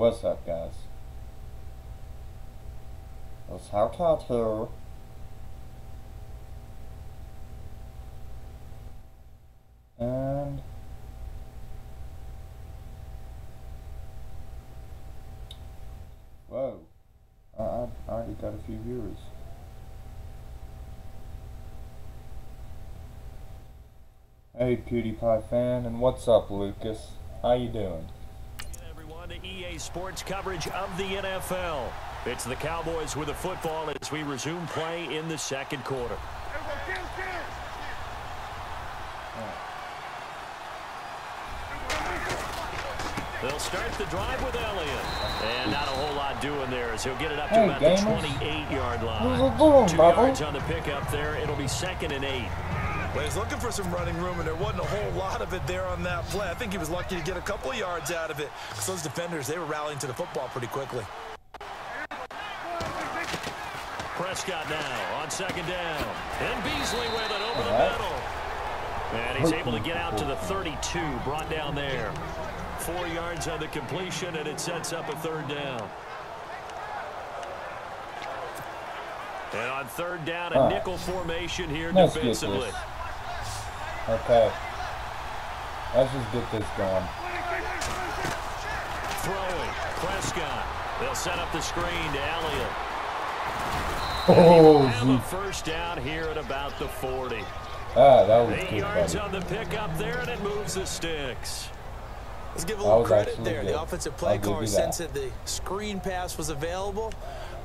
What's up, guys? It's Hellcat here. And whoa, I already got a few viewers. Hey, PewDiePie fan, and what's up, Lucas? How you doing? Everyone to EA Sports coverage of the NFL. It's the Cowboys with the football as we resume play in the second quarter. They'll start the drive with Elliott. And not a whole lot doing there as he'll get it up to about the 28-yard line. 2 yards on the pickup there. It'll be 2nd and 8. Well, he's looking for some running room, and there wasn't a whole lot of it there on that play. I think he was lucky to get a couple of yards out of it. Because those defenders, they were rallying to the football pretty quickly. Prescott now on 2nd down. And Beasley with it over the middle. And he's able to get out to the 32, brought down there. 4 yards on the completion, and it sets up a 3rd down. And on 3rd down, a nickel formation here defensively. Okay. Let's just get this going. Throwing. Prescott. They'll set up the screen to Elliott. Oh, have a 1st down here at about the 40. Ah, that was 8 good, yards buddy. on the pickup there, and it moves the sticks. Let's give a little credit there. Good. The offensive play caller sensed that the screen pass was available.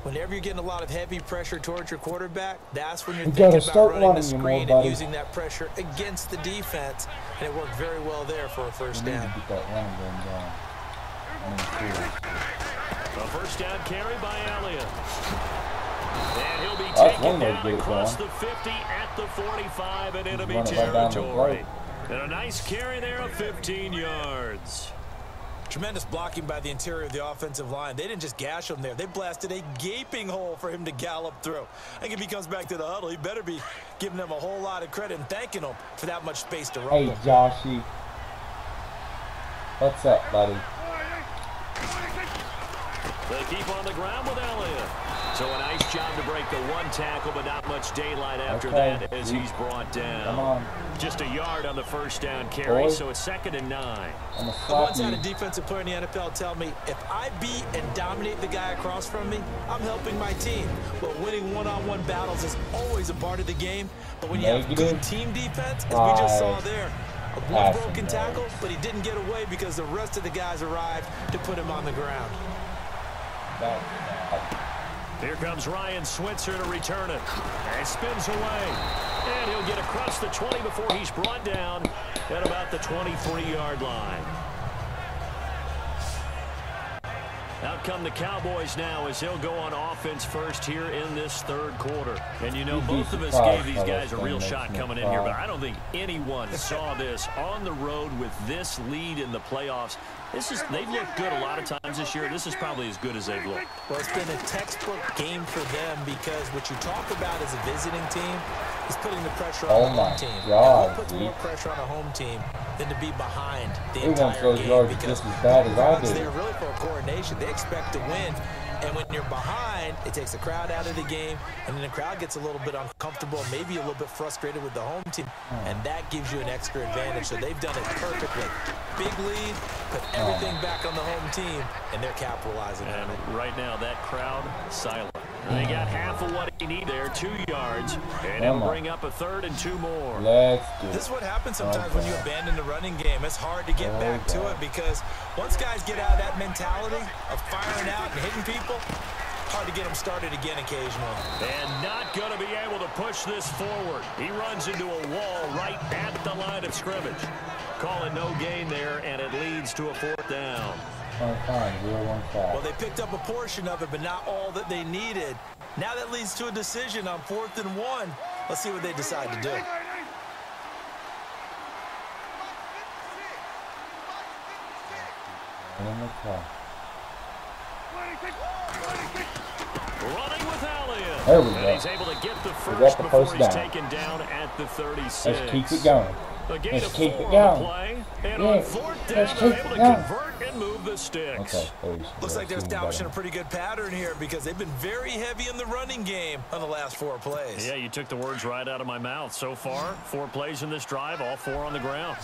Whenever you're getting a lot of heavy pressure towards your quarterback, that's when you're thinking about running the screen and using that pressure against the defense. And it worked very well there for a 1st down. Get that running game going. A 1st down carry by Elliott. And he'll be taken down across the 50 at the 45 and enemy territory. And a nice carry there of 15 yards. Tremendous blocking by the interior of the offensive line. They didn't just gash him there. They blasted a gaping hole for him to gallop through. I think if he comes back to the huddle, he better be giving them a whole lot of credit and thanking them for that much space to run. Hey, Joshy. What's up, buddy? They keep on the ground with Elliott. So a nice job to break the 1 tackle, but not much daylight after that as he's brought down. Come on. Just a yard on the 1st down carry, so it's 2nd and 9. The one-sided defensive player in the NFL tell me, if I beat and dominate the guy across from me, I'm helping my team. Well, winning one-on-one battles is always a part of the game, but when you have good team defense, as we just saw there, one broken tackle, but he didn't get away because the rest of the guys arrived to put him on the ground. Here comes Ryan Switzer to return it. And spins away. And he'll get across the 20 before he's brought down at about the 23-yard line. Out come the Cowboys now as they'll go on offense first here in this 3rd quarter. And you know, both of us gave these guys a real shot coming in here, but I don't think anyone saw this on the road with this lead in the playoffs. They've looked good a lot of times this year. This is probably as good as they've looked. Well, it's been a textbook game for them because what you talk about as a visiting team is putting the pressure on the home team. God, puts more pressure on a home team than to be behind the entire game because just as bad as I do. They're really for a coordination. They expect to win. And when you're behind, it takes the crowd out of the game, and then the crowd gets a little bit uncomfortable, maybe a little bit frustrated with the home team, and that gives you an extra advantage. So they've done it perfectly. Big lead, put everything back on the home team, and they're capitalizing on it. Right now, that crowd silent. They got half of what he needed there, 2 yards, and it'll bring up a 3rd and 2 more. This is what happens sometimes when you abandon the running game. It's hard to get back to it because once guys get out of that mentality of firing out and hitting people, hard to get them started again occasionally. And not going to be able to push this forward. He runs into a wall right at the line of scrimmage. Call it no gain there, and it leads to a 4th down. Well, they picked up a portion of it, but not all that they needed. Now that leads to a decision on 4th and 1. Let's see what they decide to do. Running with Elliott. There we go. And he's able to get the first before he's taken down at the 36. Let's keep it going. A gain Let's of keep 4 it on down. the play. And Yeah, on 4th down, let's they're keep able it to down. convert and move the sticks. Okay. Looks like they're establishing a pretty good pattern here because they've been very heavy in the running game on the last 4 plays. Yeah, you took the words right out of my mouth. So far, 4 plays in this drive, all 4 on the ground.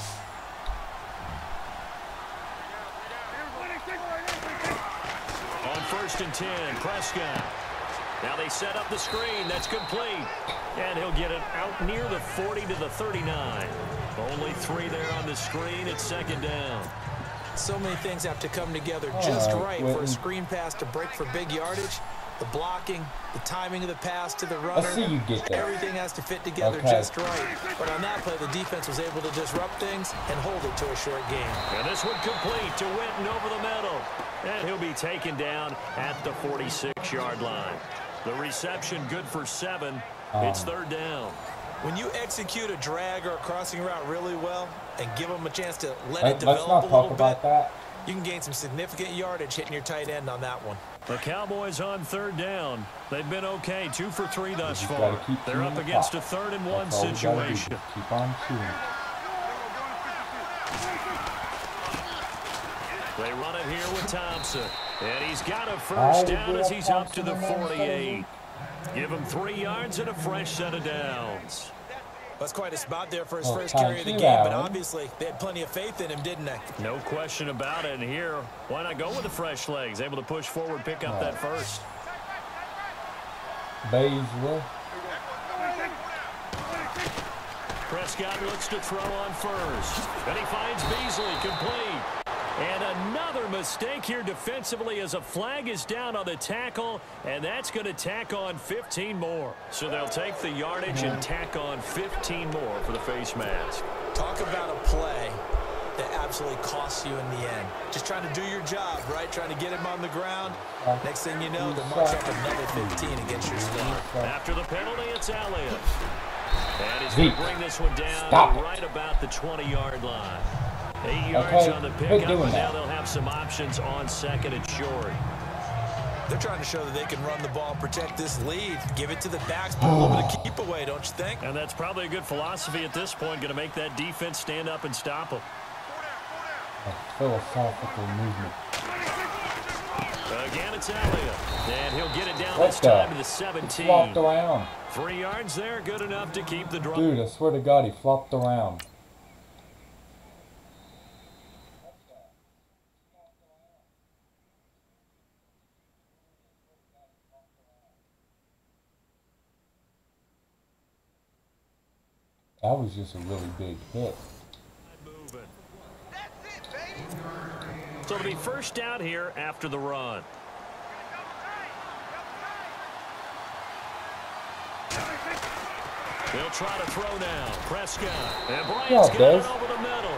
On 1st and 10, Prescott. Now they set up the screen. That's complete. And he'll get it out near the 40 to the 39. Only 3 there on the screen. It's 2nd down. So many things have to come together just right for a screen pass to break for big yardage. The blocking, the timing of the pass to the runner. I see you get that. Everything has to fit together just right. But on that play, the defense was able to disrupt things and hold it to a short game. And this one complete to Winton over the middle. And he'll be taken down at the 46-yard line. The reception good for 7. It's 3rd down. When you execute a drag or a crossing route really well and give them a chance to let it develop Let's not a talk little about bit, that. you can gain some significant yardage hitting your tight end on that one. The Cowboys on 3rd down. They've been okay, 2 for 3 thus far. They're up against a 3rd and 1 situation. Keep on shooting. They run it here with Thompson. And he's got a 1st down as he's up to the 48. Give him 3 yards and a fresh set of downs. That's quite a spot there for his first carry of the game, but obviously they had plenty of faith in him, didn't they? No question about it. And here, why not go with the fresh legs? Able to push forward, pick up that 1st. Basil. Prescott looks to throw on 1st. And he finds Beasley complete. And another mistake here defensively as a flag is down on the tackle, and that's going to tack on 15 more. So they'll take the yardage and tack on 15 more for the face mask. Talk about a play that absolutely costs you in the end. Just trying to do your job, right? Trying to get him on the ground. Next thing you know, they'll march up another 15 against your star. After the penalty, it's Elliott. And he's going to bring this one down right about the 20-yard line. 8 yards on the pickup, and now they'll have some options on 2nd and short. They're trying to show that they can run the ball, protect this lead, give it to the backs, put a little bit of keep away, don't you think? And that's probably a good philosophy at this point, going to make that defense stand up and stop them. A philosophical movement. Again, it's Elliott. And he'll get it down this time to the 17. He flopped around. 3 yards there, good enough to keep the drive. Dude, I swear to God, he flopped around. That was just a really big hit. So it'll be 1st down here after the run. They'll try to throw now. Prescott. And Bryant's got it over the middle.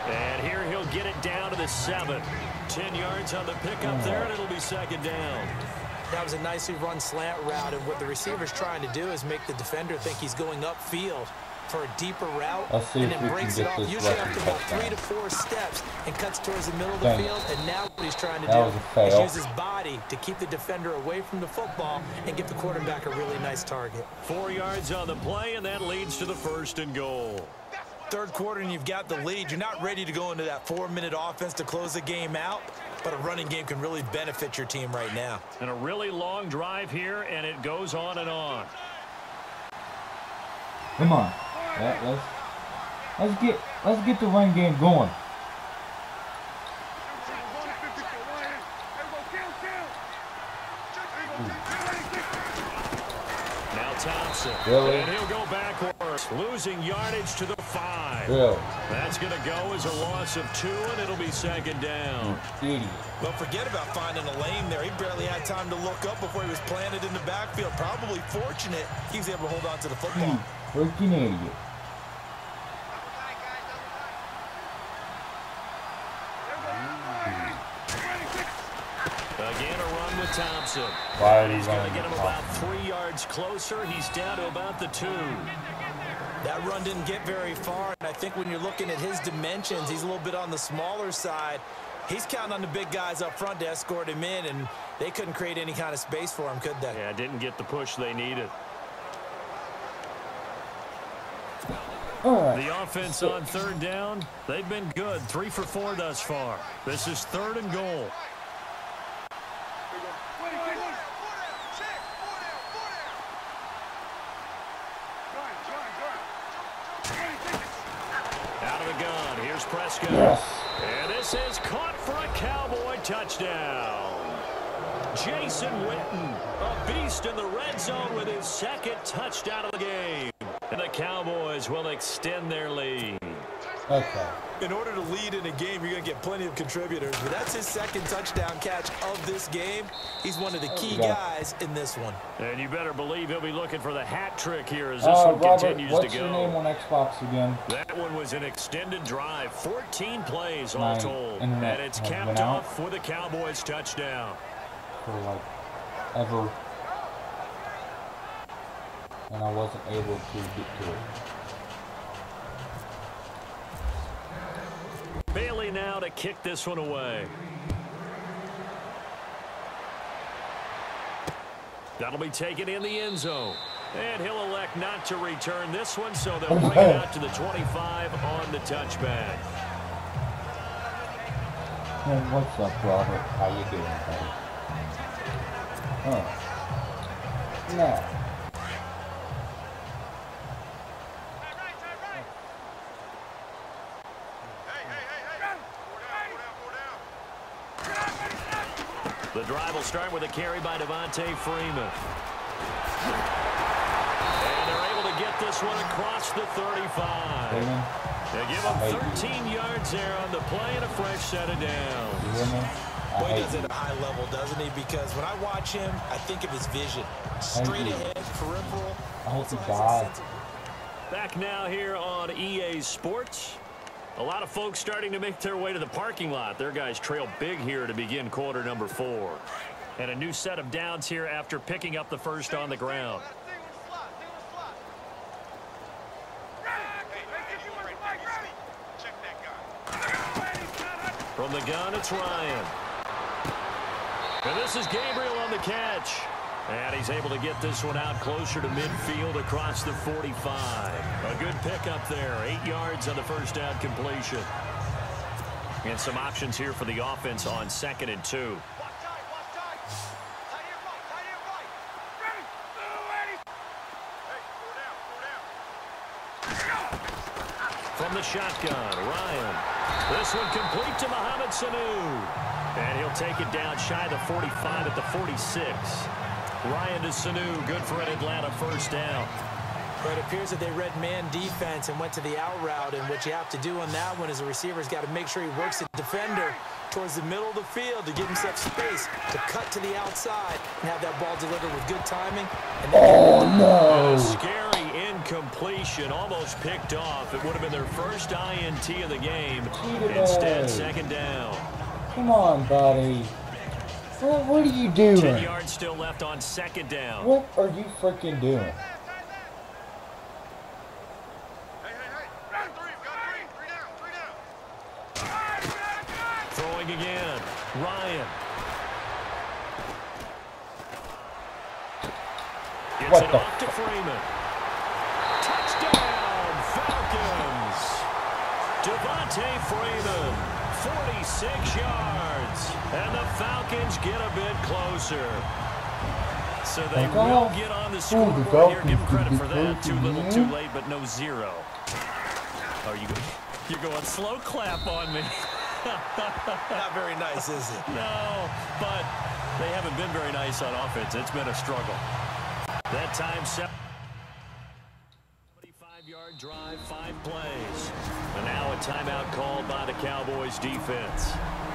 And here he'll get it down to the 7. 10 yards on the pickup there, and it'll be 2nd down. That was a nicely run slant route, and what the receiver's trying to do is make the defender think he's going upfield for a deeper route, and then breaks it off usually after about 3 to 4 steps and cuts towards the middle of the field. And now what he's trying to do is use his body to keep the defender away from the football and give the quarterback a really nice target. 4 yards on the play, and that leads to the 1st and goal. 3rd quarter, and you've got the lead. You're not ready to go into that 4-minute offense to close the game out, but a running game can really benefit your team right now. And a really long drive here, and it goes on and on. Come on. Let's get the run game going. Now Thompson. Really? And he'll go backwards, losing yardage to the 5. Really? That's going to go as a loss of 2, and it'll be 2nd down. Idiot. Well, forget about finding a lane there. He barely had time to look up before he was planted in the backfield. Probably fortunate he was able to hold on to the football. Freaking idiot. Again, a run with Thompson. And he's going to get him about 3 yards closer. He's down to about the 2. That run didn't get very far, and I think when you're looking at his dimensions, he's a little bit on the smaller side. He's counting on the big guys up front to escort him in, and they couldn't create any kind of space for him, could they? Yeah, didn't get the push they needed. The offense on third down, they've been good. 3 for 4 thus far. This is 3rd and goal. Out of the gun, here's Prescott. Yes. And this is caught for a Cowboy touchdown. Jason Witten, a beast in the red zone with his 2nd touchdown of the game. And the Cowboys will extend their lead. Okay. In order to lead in a game, you're going to get plenty of contributors. But that's his 2nd touchdown catch of this game. He's one of the key guys in this one. And you better believe he'll be looking for the hat trick here as this one Robert, continues what's to your go. name on Xbox again? That one was an extended drive, 14 plays all My told. internet And it's has capped went out. off with a Cowboys touchdown. For like ever. And I wasn't able to get to it. Bailey now to kick this one away. That'll be taken in the end zone. And he'll elect not to return this one, so they'll bring it out to the 25 on the touchback. Hey, what's up, Robert? How you doing, buddy? No. The drive will start with a carry by Devontae Freeman. And they're able to get this one across the 35. Freeman? They give him 13 yards there on the play and a fresh set of downs. You hear me? Boy, he does it at a high level, doesn't he? Because when I watch him, I think of his vision. Straight ahead, peripheral. I hope he dies. Back now here on EA Sports. A lot of folks starting to make their way to the parking lot. Their guys trail big here to begin quarter number 4. And a new set of downs here after picking up the first on the ground. From the gun, it's Ryan. And this is Gabriel on the catch. And he's able to get this one out closer to midfield across the 45. A good pickup there. 8 yards on the first down completion. And some options here for the offense on 2nd and 2. From the shotgun, Ryan. This one complete to Mohamed Sanu. And he'll take it down shy of the 45 at the 46. Ryan to Sanu, good for an Atlanta first down. But it appears that they read man defense and went to the out route, and what you have to do on that one is the receiver's got to make sure he works the defender towards the middle of the field to give himself space to cut to the outside and have that ball delivered with good timing. And no! A scary incompletion, almost picked off. It would have been their first INT of the game. Instead, 2nd down. Come on, buddy. What are you doing? 10 yards still left on 2nd down. What are you freaking doing? Throwing again. Ryan. Gets it off to Freeman. Touchdown, Falcons. Devontae Freeman. 46 yards. And the Falcons get a bit closer. So they will get on the scoreboard here. Give them credit for that. Too little, too late, but no 0. Are you're going slow clap on me. not very nice, is it? No, but they haven't been very nice on offense. It's been a struggle. That time, 75-yard drive, 5 plays. And now a timeout called by the Cowboys defense.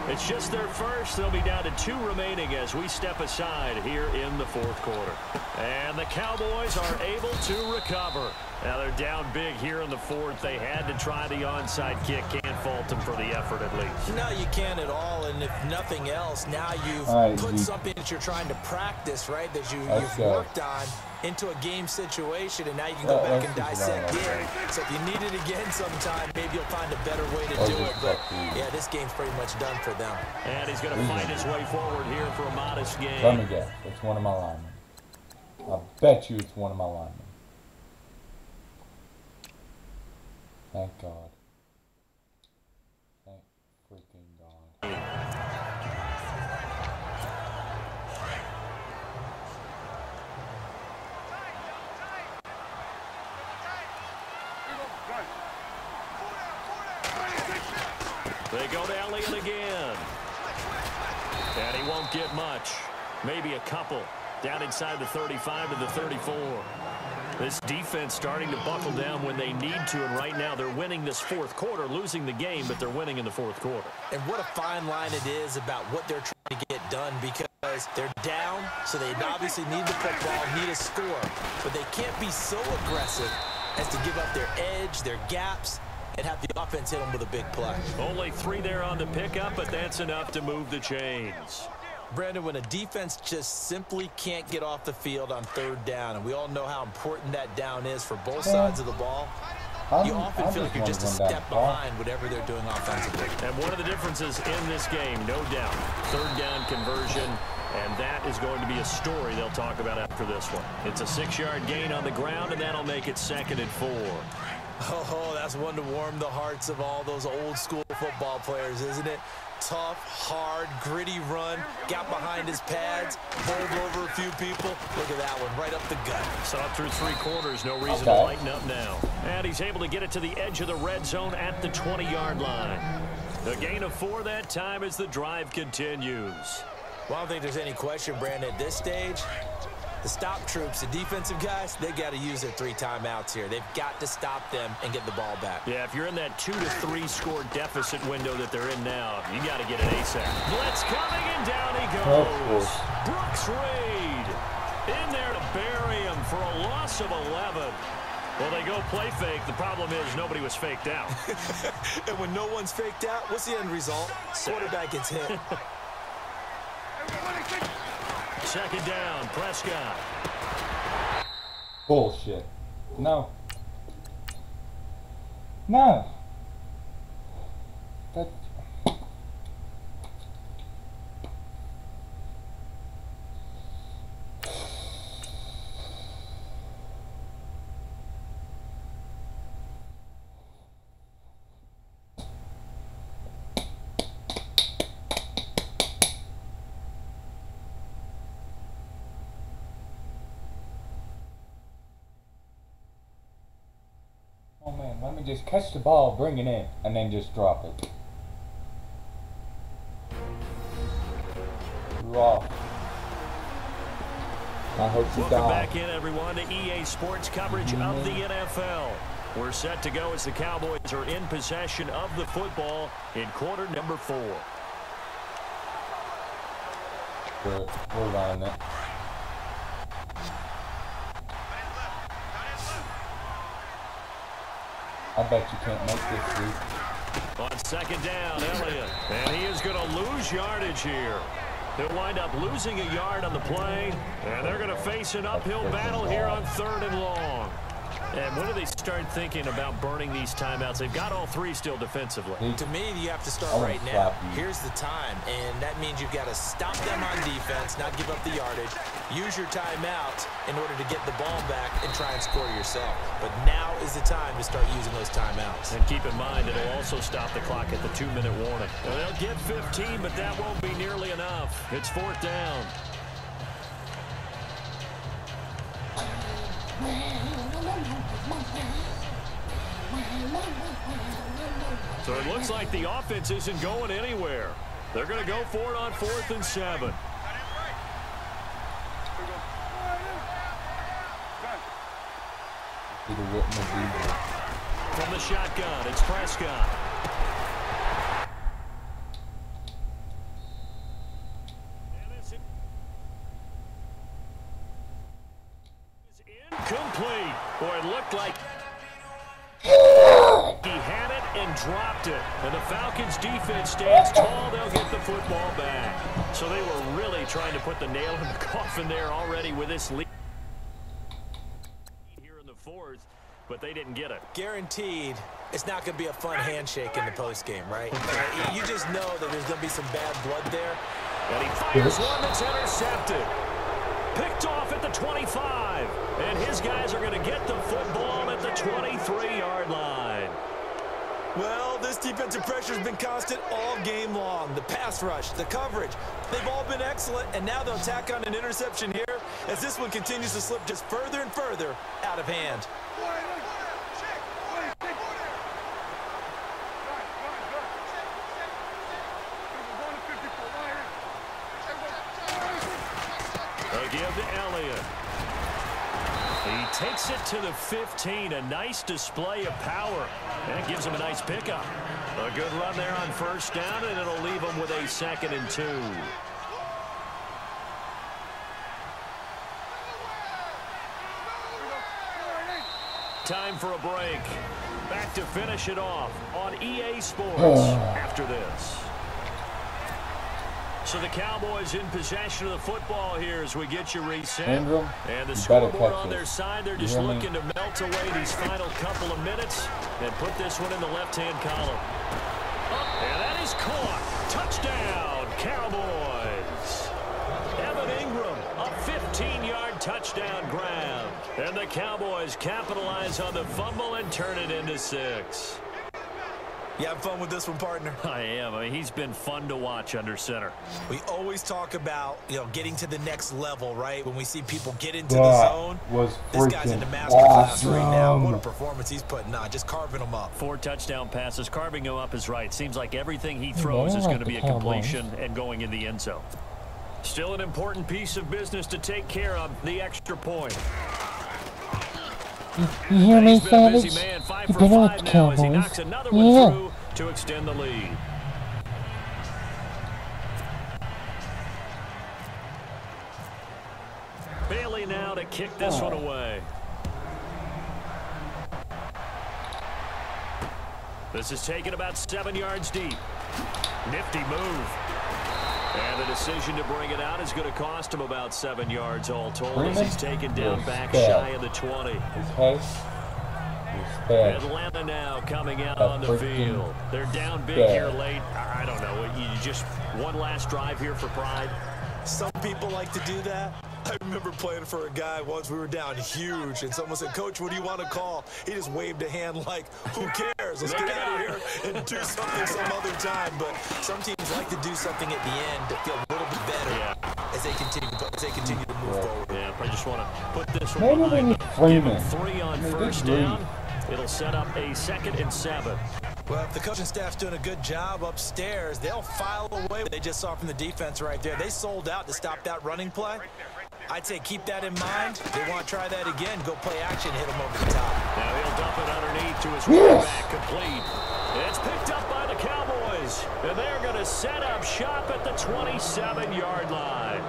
It's just their first. They'll be down to 2 remaining as we step aside here in the 4th quarter. And the Cowboys are able to recover. Now they're down big here in the 4th. They had to try the onside kick. Can't fault them for the effort at least. No, you can't at all. And if nothing else, now you've put something that you're trying to practice, right, that you've worked on into a game situation, and now you can go back and dissect it. So if you need it again sometime, maybe you'll find a better way to do it. But, yeah, this game's pretty much done for them. And he's going to find his way forward here for a modest game. Let me guess. It's one of my linemen. I bet you it's one of my linemen. Thank God. Thank freaking God. They go to Elliott again. And he won't get much. Maybe a couple. Down inside the 35 to the 34. This defense starting to buckle down when they need to, and right now they're winning this fourth quarter, losing the game, but they're winning in the fourth quarter. And what a fine line it is about what they're trying to get done, because they're down, so they obviously need the football, need a score, but they can't be so aggressive as to give up their edge, their gaps, and have the offense hit them with a big play. Only 3 there on the pickup, but that's enough to move the chains. Brandon, when a defense just simply can't get off the field on third down, and we all know how important that down is for both sides of the ball, you often feel like you're just a step behind whatever they're doing offensively. And one of the differences in this game, no doubt, third down conversion, and that is going to be a story they'll talk about after this one. It's a 6-yard gain on the ground, and that'll make it 2nd and 4. Oh, that's one to warm the hearts of all those old-school football players, isn't it? Tough, hard, gritty run, got behind his pads, bowled over a few people. Look at that one, right up the gut. Saw through 3 quarters, no reason to lighten up now. And he's able to get it to the edge of the red zone at the 20-yard line. The gain of 4 that time as the drive continues. Well, I don't think there's any question, Brandon, at this stage. The stop troops, the defensive guys, they got to use their 3 timeouts here. They've got to stop them and get the ball back. Yeah, if you're in that 2 to 3 score deficit window that they're in now, you got to get it ASAP. Blitz coming, and down he goes. Brooks Reed in there to bury him for a loss of 11. Well, they go play fake. The problem is nobody was faked out. And when no one's faked out, what's the end result? Quarterback gets hit. 2nd down, Prescott. Bullshit. No. No. That. Oh man, let me just catch the ball, bring it in, and then just drop it. Raw. I hope you Welcome die. back in, everyone, to EA Sports coverage of the NFL. We're set to go as the Cowboys are in possession of the football in quarter number 4. Good. We're running it. I bet you can't make this, dude. On 2nd down, Elliott. And he is going to lose yardage here. He'll wind up losing a yard on the play. And they're going to face an uphill battle here on 3rd and long. And when do they start thinking about burning these timeouts? They've got all 3 still defensively. To me, you have to start right now. Here's the time, and that means you've got to stop them on defense, not give up the yardage. Use your timeout in order to get the ball back and try and score yourself. But now is the time to start using those timeouts. And keep in mind, it'll also stop the clock at the 2-minute warning. Now, they'll get 15, but that won't be nearly enough. It's 4th down. So it looks like the offense isn't going anywhere. They're going to go for it on 4th and 7. From the shotgun, it's Prescott. Incomplete. Boy, it looked like he had it and dropped it. And the Falcons defense stands tall. They'll get the football back. So they were really trying to put the nail in the coffin there already with this lead here in the 4th, but they didn't get it. Guaranteed, it's not going to be a fun handshake in the postgame, right? You just know that there's going to be some bad blood there. And he fires one that's intercepted. Picked off at the 25. And his guys are going to get the football at the 23-yard line. Well, this defensive pressure has been constant all game long. The pass rush, the coverage, they've all been excellent, and now they'll tack on an interception here as this one continues to slip just further and further out of hand. They'll give to Elliott. He takes it to the 15. A nice display of power. And it gives him a nice pickup. A good run there on first down, and it'll leave him with a 2nd and 2. Time for a break. Back to finish it off on EA Sports after this. So the Cowboys in possession of the football here as we get you reset. Ingram, and the scoreboard on their side, they're just looking to melt away these final couple of minutes and put this one in the left-hand column. And that is caught. Touchdown, Cowboys. Evan Ingram, a 15-yard touchdown grab. And the Cowboys capitalize on the fumble and turn it into 6. You have fun with this one, partner? I am. I mean, he's been fun to watch under center. We always talk about, getting to the next level, right? When we see people get into the zone. This guy's in the master class right now. What a performance he's putting on, just carving them up. 4 touchdown passes. Carving him up is right. Seems like everything he throws is going to be a completion and going in the end zone. Still an important piece of business to take care of, the extra point. You hear me, Savage? You've been with the Cowboys. He knocks another one through to extend the lead. Bailey now to kick this one away. This is taken about 7 yards deep. Nifty move. And the decision to bring it out is going to cost him about 7 yards all told as he's taken down back shy of the 20. Atlanta now coming out on the field. They're down big here late. I don't know. You just one last drive here for pride. Some people like to do that. I remember playing for a guy once. We were down huge, and someone said, "Coach, what do you want to call?" He just waved a hand like, "Who cares? Let's get out of here and do something some other time." But some teams like to do something at the end to feel a little bit better as they continue to move forward. Yeah, I just want to put this one behind them. Give him 3 on first down. It'll set up a 2nd and 7. Well, if the coaching staff's doing a good job upstairs, they'll file away what they just saw from the defense right there. They sold out to stop that running play. I'd say keep that in mind. They want to try that again. Go play action, hit them over the top. Now he'll dump it underneath to his running back, complete. It's picked up by the Cowboys, and they're going to set up shop at the 27-yard line.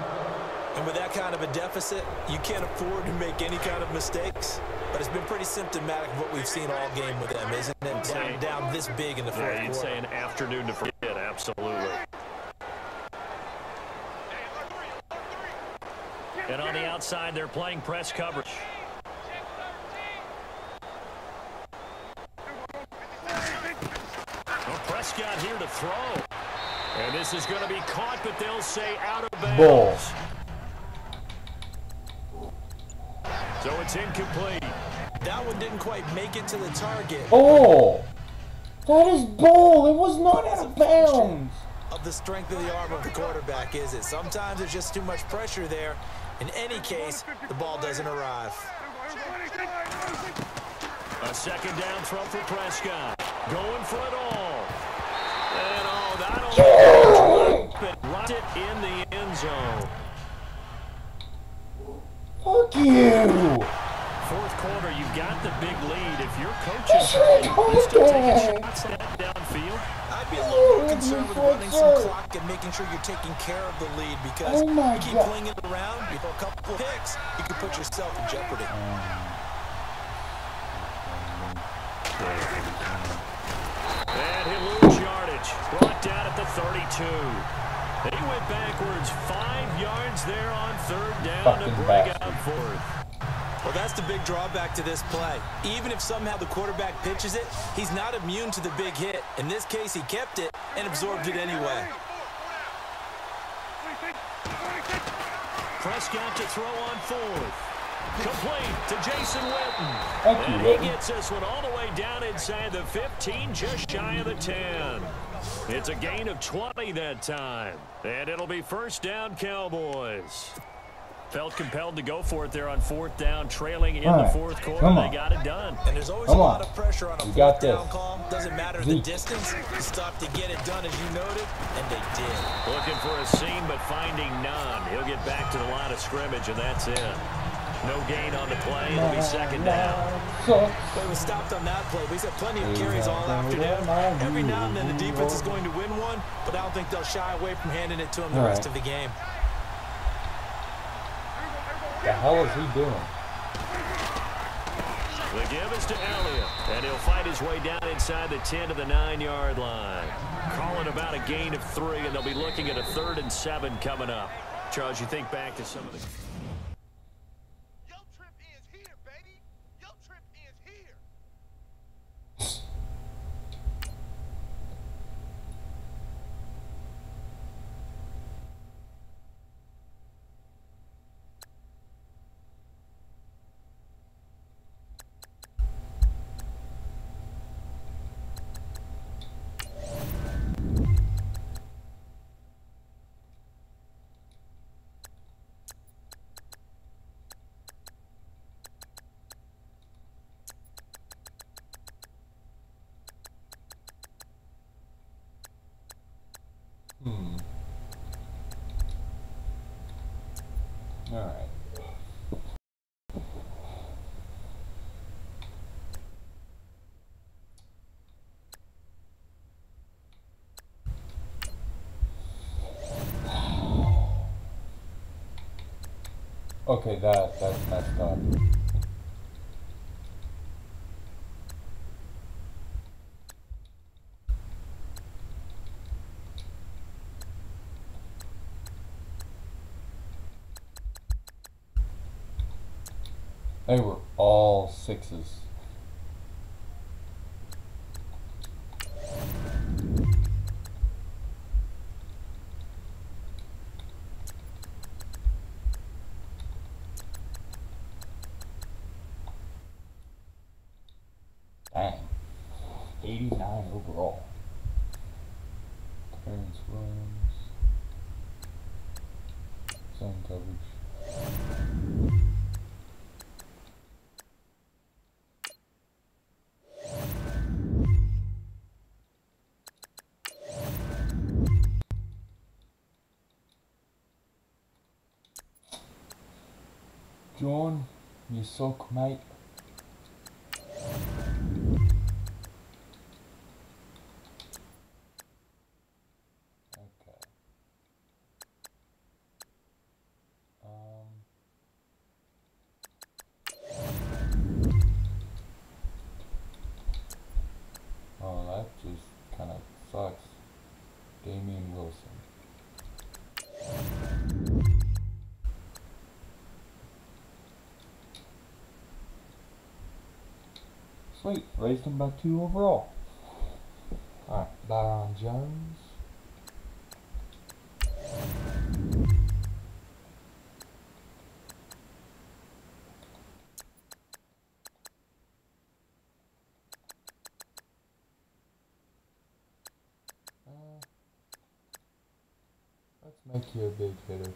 And with that kind of a deficit, you can't afford to make any kind of mistakes. But it's been pretty symptomatic of what we've seen all game with them, isn't it? Down this big in the fourth quarter. You'd say an afternoon to forget, absolutely. And on the outside, they're playing press coverage. Well, Prescott here to throw. And this is going to be caught, but they'll say out of bounds. So it's incomplete. That one didn't quite make it to the target. Oh! That is ball. It was not out of bounds. Of the strength of the arm of the quarterback, is it? Sometimes there's just too much pressure there. In any case, the ball doesn't arrive. A 2nd down throw for Prescott. Going for it all. And that'll run it in the end zone. Fuck you. Fourth quarter, you've got the big lead. If you're coaching, still taking shots downfield. I'd be a little more concerned with running some clock and making sure you're taking care of the lead because you keep playing it around, you throw a couple picks, you can put yourself in jeopardy. And he'll lose yardage. Brought down at the 32. He went backwards 5 yards there on 3rd down to bring up 4th. Well, that's the big drawback to this play. Even if somehow the quarterback pitches it, he's not immune to the big hit. In this case, he kept it and absorbed it anyway. Prescott to throw on 4th. Complete to Jason Witten. And he gets this one all the way down inside the 15, just shy of the 10. It's a gain of 20 that time. And it'll be first down, Cowboys. Felt compelled to go for it there on fourth down, trailing in the fourth quarter. They got it done. And there's always a lot of pressure on a fourth down call. Doesn't matter the distance. You stop to get it done, as you noted, and they did. Looking for a seam, but finding none. He'll get back to the line of scrimmage, and that's it. No gain on the play. It'll be second down. Well, he was stopped on that play. He's had plenty of carries all afternoon. Every now and then the defense is going to win one, but I don't think they'll shy away from handing it to him the rest of the game. The hell is he doing? The give is to Elliott, and he'll fight his way down inside the 10 to the 9-yard line. Calling about a gain of 3, and they'll be looking at a 3rd and 7 coming up. Charles, you think back to some of the... Your trip is here, baby. Your trip is here. All right. Okay, that's messed up. They were all 6s. Dang. 89 overall. Terrence Williams. Zone coverage. John, you suck, mate. Okay. Oh, that just kind of sucks. Damian Wilson. Sweet, raised him by 2 overall. Alright, Byron Jones. Let's make you a big hitter.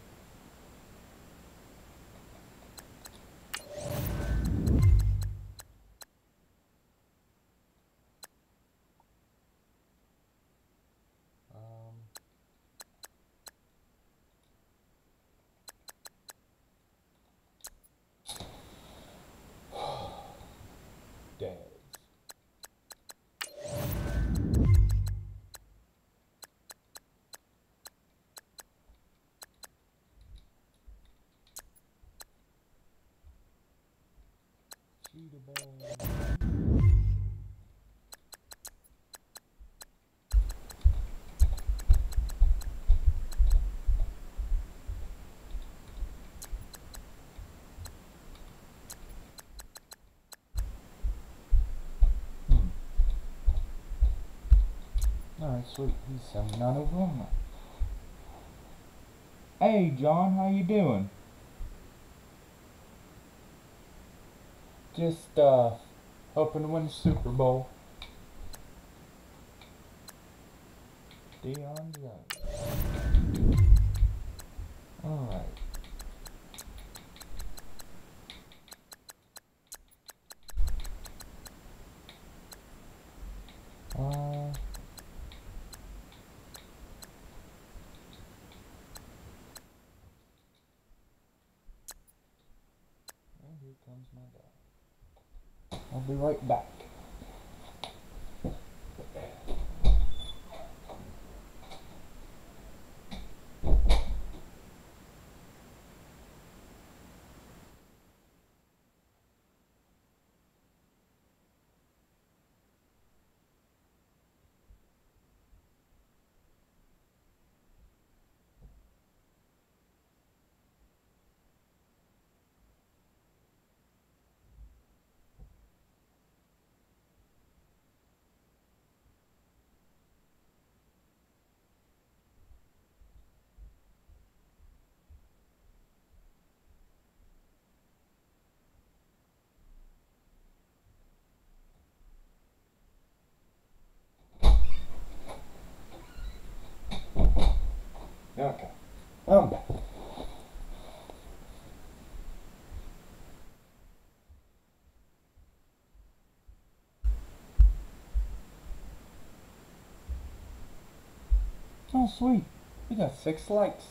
Alright, sweet. He's 79 overall. Hey, John, how you doing? Just hoping to win the Super Bowl. Deion Jones. Alright. And here comes my dad. I'll be right back. Okay, I'm back. Oh, sweet. We got 6 likes.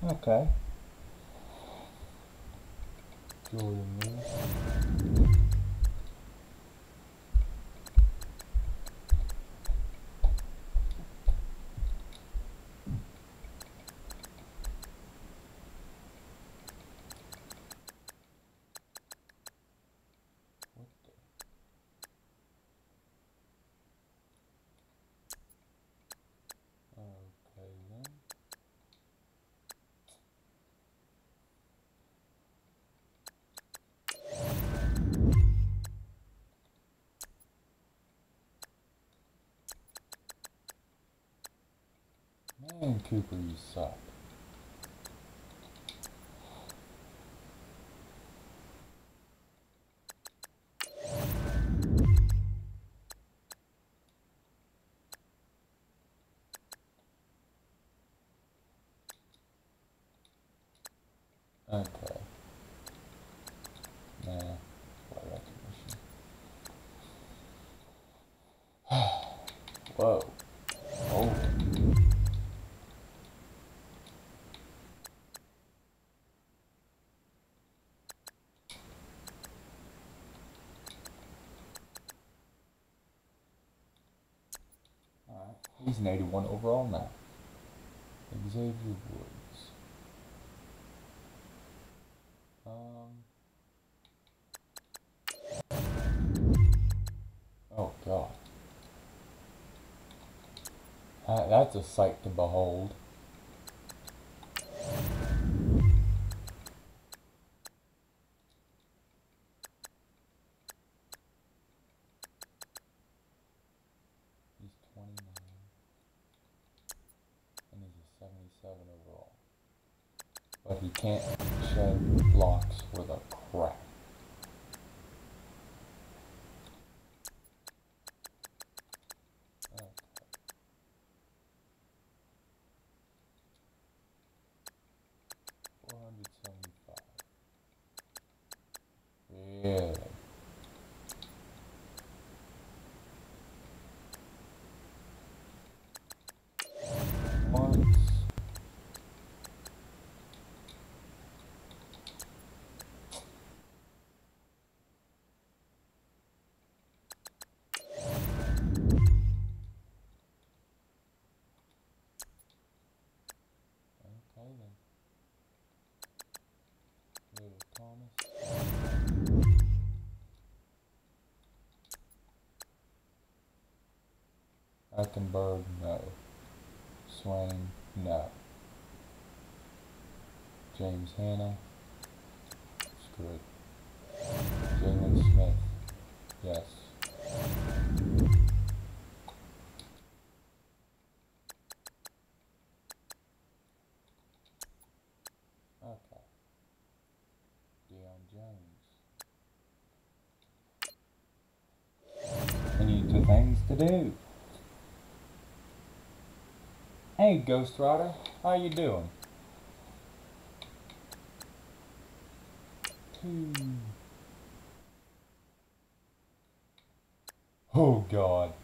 Okay. Jordan Lewis. Okay then. Man, Cooper, you suck. Okay. Nah, play recognition. Whoa. Oh. Alright, he's an 81 overall now. Xavier Woods. Oh god. That's a sight to behold. He's 29. And he's a 77 overall. But he can't shed blocks with a crap. Okay. 475. Really? Once. Okay then. Little Thomas. Eichenberg, no. Swain, no. James Hanna, screwed. Jalen Smith, yes. things to do. Hey, Ghost Rider, how you doing? Oh God.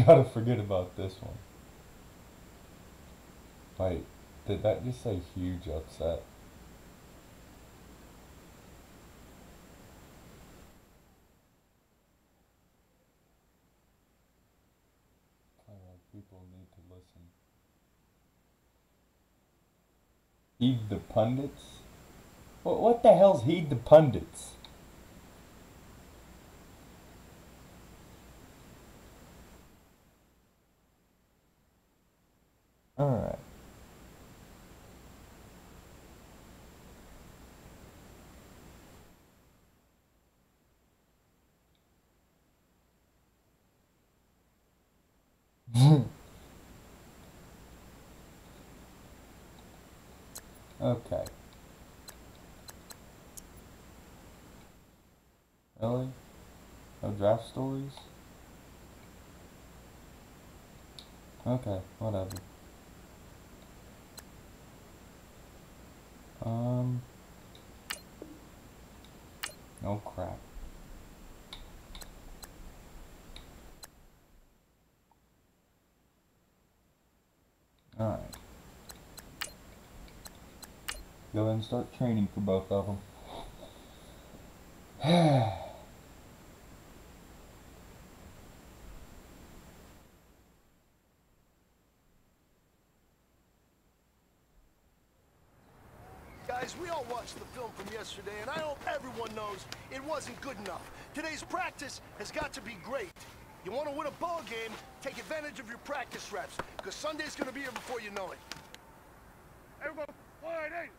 Gotta forget about this one. Wait, did that just say huge upset? People need to listen. Heed the pundits? What the hell's heed the pundits? Alright. Okay. Really? No draft stories? Okay, whatever. Oh crap. Alright. Go ahead and start training for both of them. Guys, we all watched the film from yesterday, and I hope everyone knows it wasn't good enough. Today's practice has got to be great. You want to win a ball game, take advantage of your practice reps, because Sunday's going to be here before you know it. Everyone, wide eight.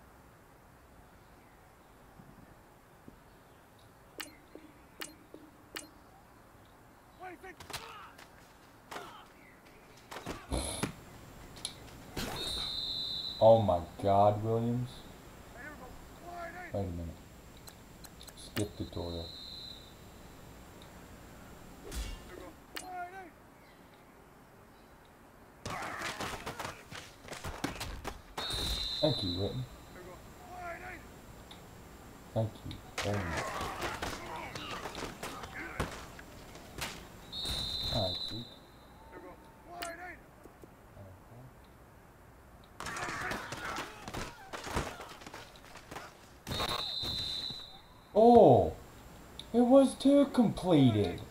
Oh my God, Williams. Wait a minute. Skip tutorial. Thank you, Witten. Thank you very much. Alright, see. Oh, it was two completed.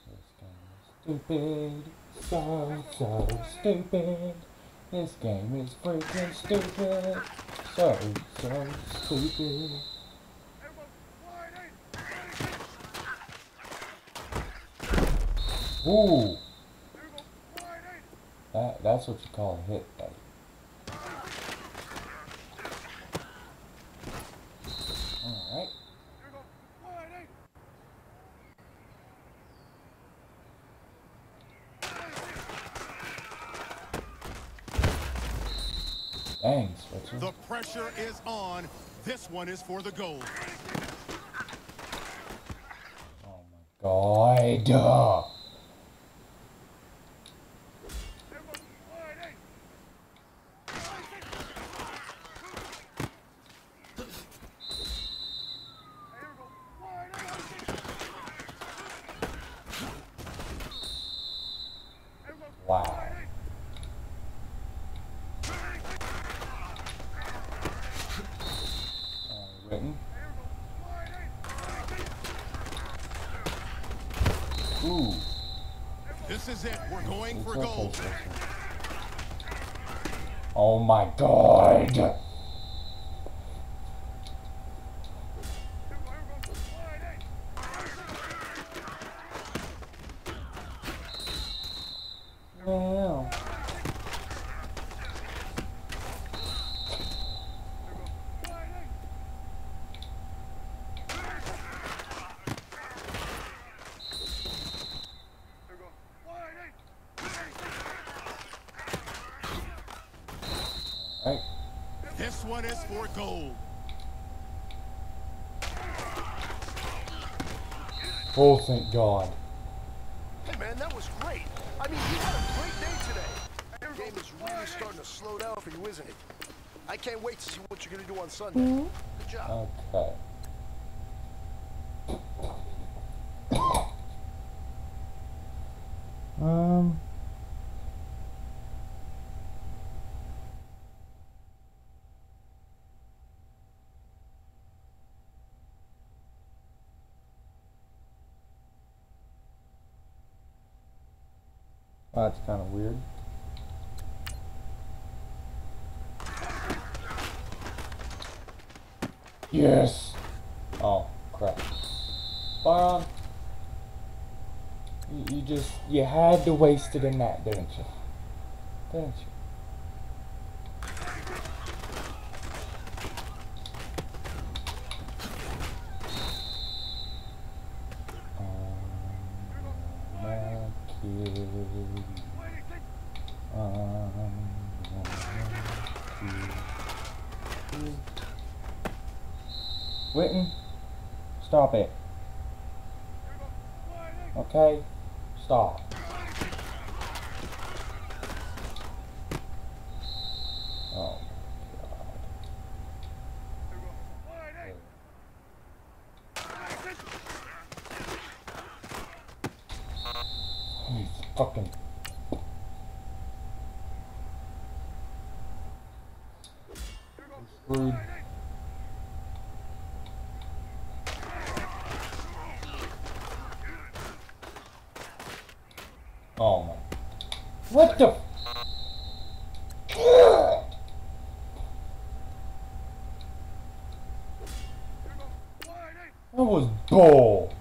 This game is stupid, so stupid. This game is freaking stupid, so stupid. Ooh, that's what you call a hit, buddy. Alright. Dang, Switcher. The pressure is on. This one is for the gold. Oh my God. Wow. Written. Ooh. This is it. We're going for gold. Oh my God. Well. Right. This one is for gold. Oh, thank God. Hey, man, that was great. I mean, you had a great day today. The game is really starting to slow down for you, isn't it? I can't wait to see what you're going to do on Sunday. Good job. Okay. That's kind of weird. Yes! Oh, crap. Byron, you had to waste it in that, didn't you? Didn't you? Witten, stop it. Okay? Stop. Oh my God. He's fucking... Screwed. Oh my... What the... That was bull.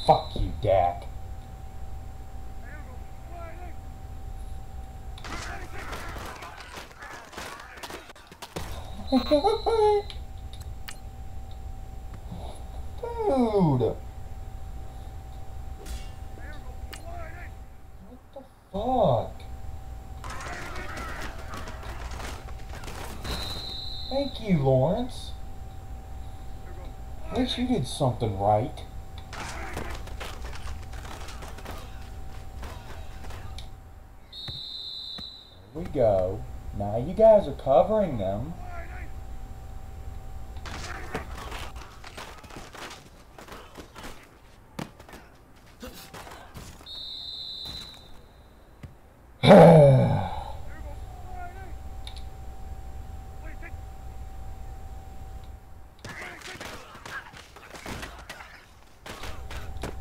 Fuck you, Dak. Dude. What the fuck? Thank you, Lawrence. At least you did something right. There we go. Now you guys are covering them.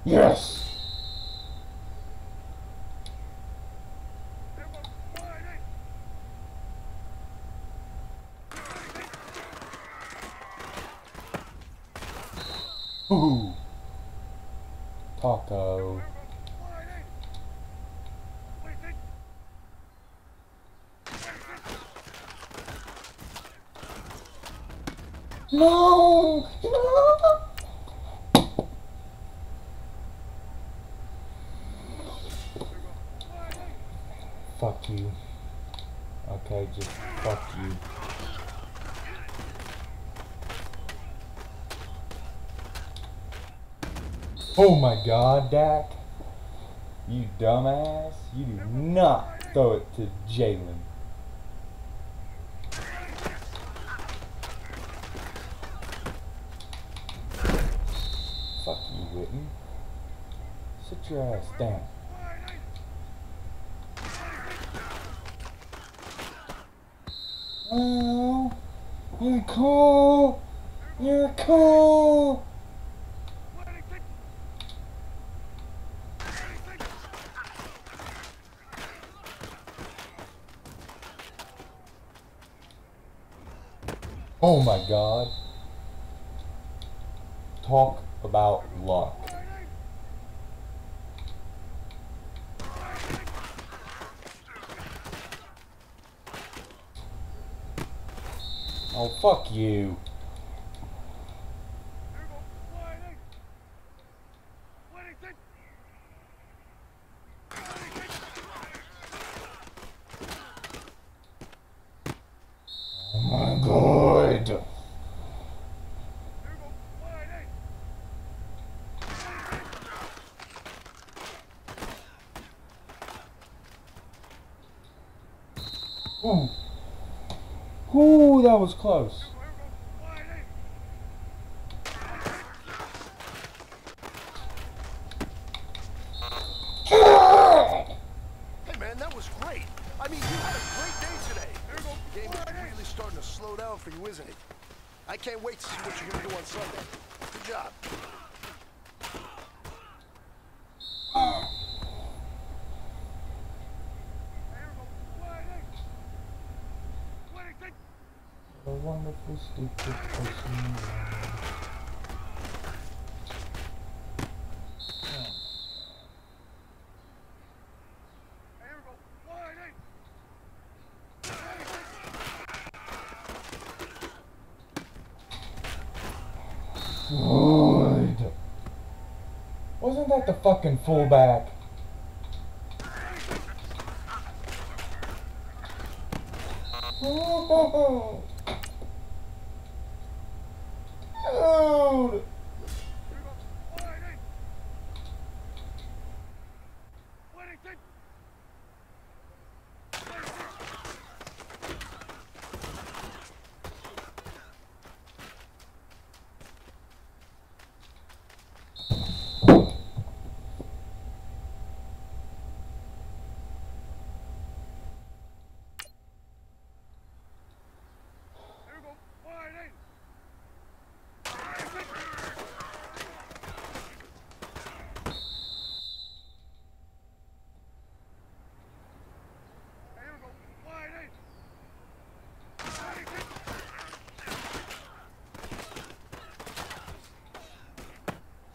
Yes! Ooh. Taco. No! No! Fuck you. Okay, just fuck you. Oh my God, Dak. You dumbass. You do not throw it to Jalen. Fuck you, Witten. Sit your ass down. Oh, you're cool. You're cool. Oh my god. Talk about luck. Oh, fuck you. Oh my god. Ooh. Ooh, that was close. Hey, man, that was great. I mean, you had a great day today. The game is really starting to slow down for you, isn't it? I can't wait to see what you're going to do on Sunday. Good job. A wonderful stupid person. Good. Wasn't that the fucking fullback? Oh, dude.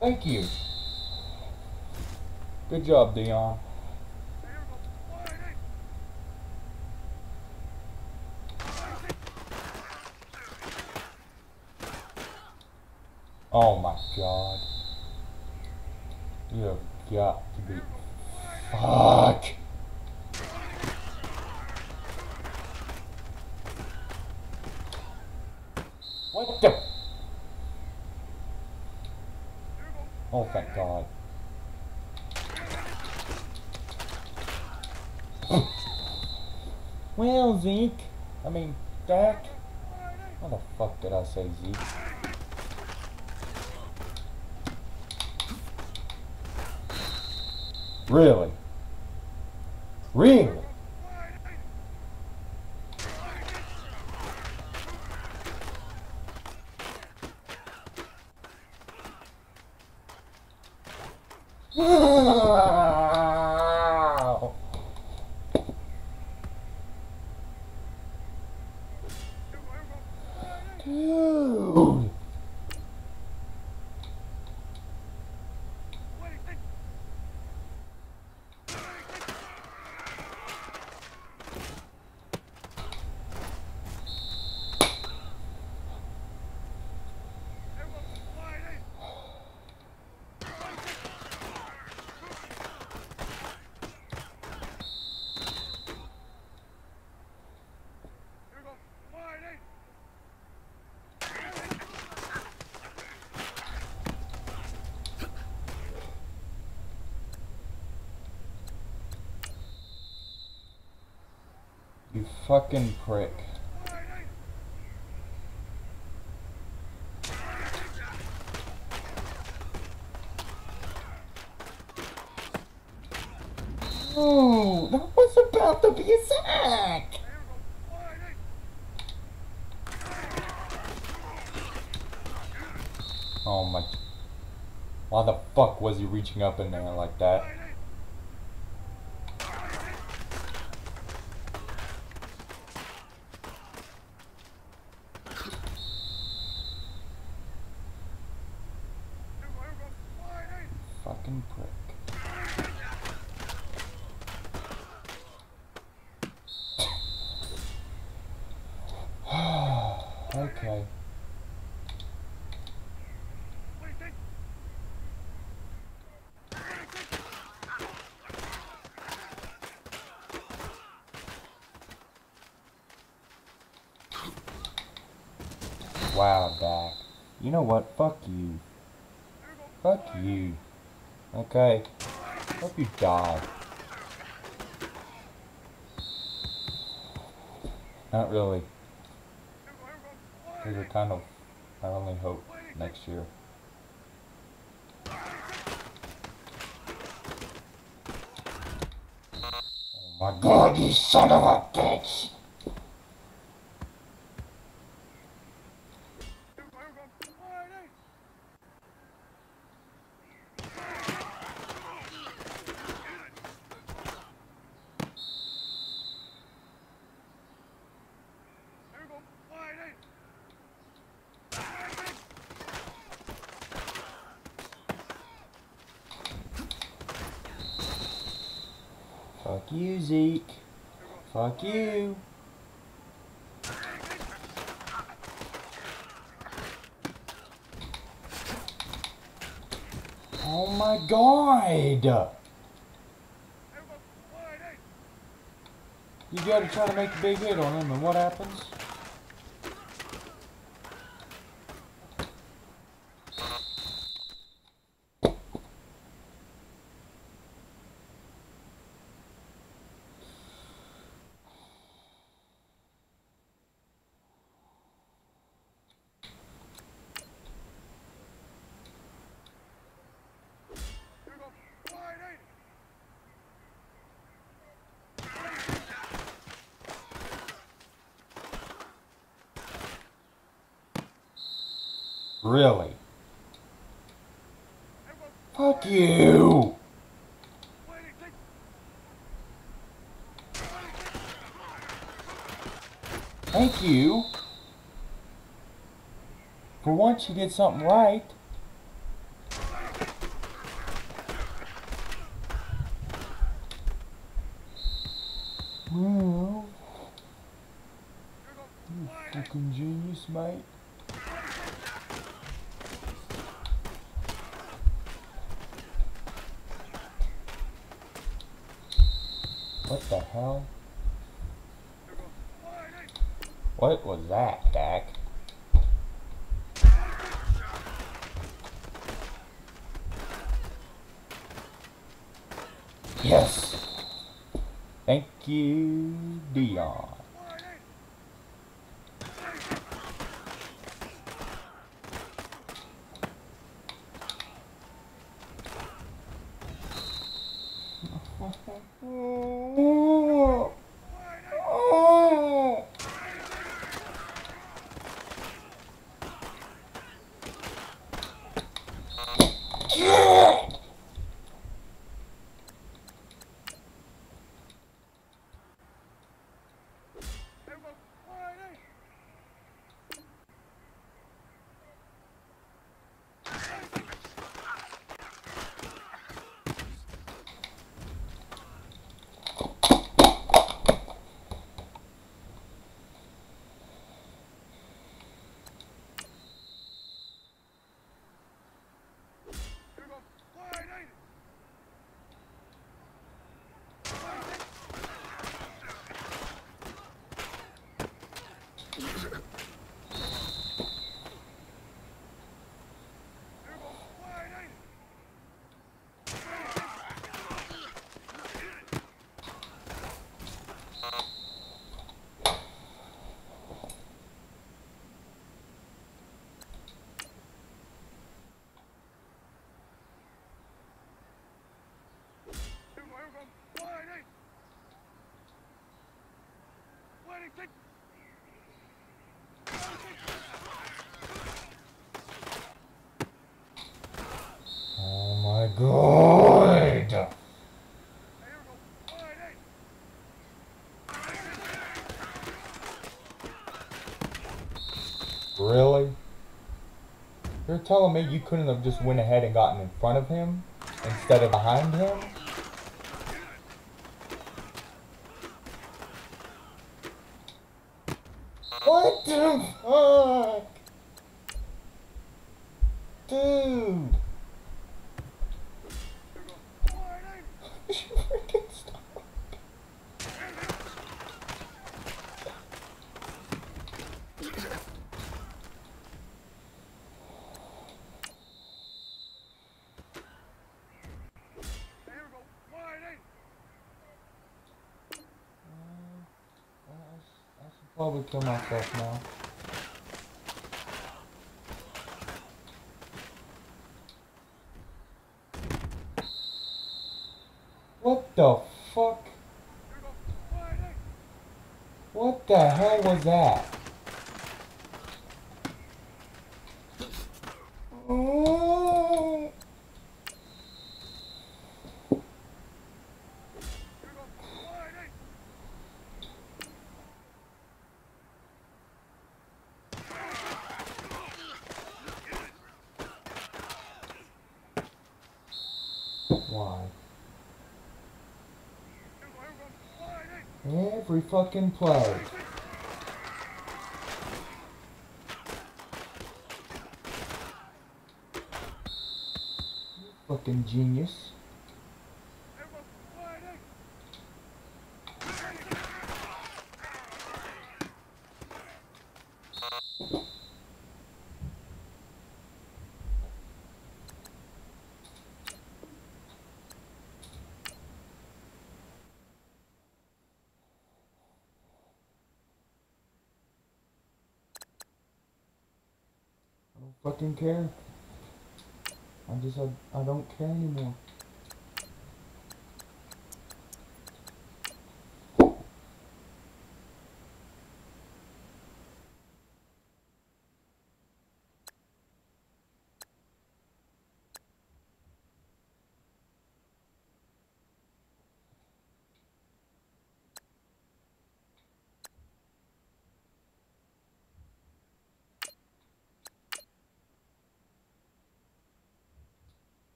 Thank you. Good job, Dion. Oh my god. You have got to be... Fuck! What the... Oh, thank God. Well, Zeke. I mean, Dak. What the fuck did I say, Zeke? Really? Really? Wow. Dude. You fucking prick. Oh, that was about to be a sack. Oh my. Why the fuck was he reaching up in there like that? fucking prick. Okay. Wow, Dak. You know what? Fuck you. Fuck you. Okay. Hope you die. Not really. These are kind of my only hope next year. Oh my god, you son of a bitch! Fuck you, Zeke. Fuck you. Oh my god! You gotta try to make a big hit on him, and what happens? Really? Fuck you! Thank you! For once you did something right. Well, you fucking genius, mate. What the hell? What was that, Dak? Yes! Thank you, Dion. Oh my god! Really? You're telling me you couldn't have just went ahead and gotten in front of him? instead of behind him. What the fuck? Dude. Freaking stop. I should probably kill myself now. What the fuck? What the hell was that? Oh. Why? Every fucking play. Fucking genius. I don't fucking care. I don't care anymore.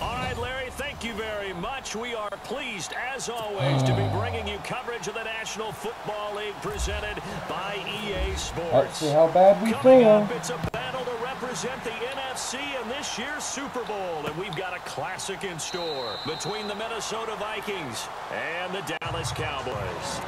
All right, Larry, thank you very much. We are pleased, as always, to be bringing you coverage of the National Football League presented by EA Sports. Let's see how bad we Coming feel. up, it's a battle to represent the NFC in this year's Super Bowl, and we've got a classic in store between the Minnesota Vikings and the Dallas Cowboys.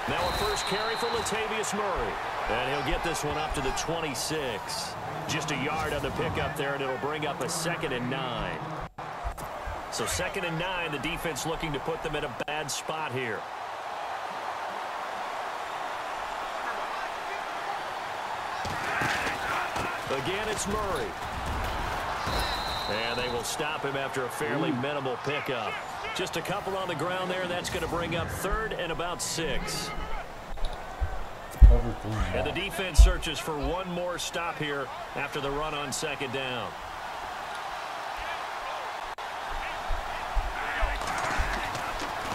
Now a first carry for Latavius Murray. And he'll get this one up to the 26. Just a yard on the pickup there, and it'll bring up a 2nd and 9. So 2nd and 9, the defense looking to put them in a bad spot here. Again, it's Murray. And they will stop him after a fairly minimal pickup. Just a couple on the ground there, and that's going to bring up 3rd and about 6. And the defense searches for one more stop here after the run on 2nd down.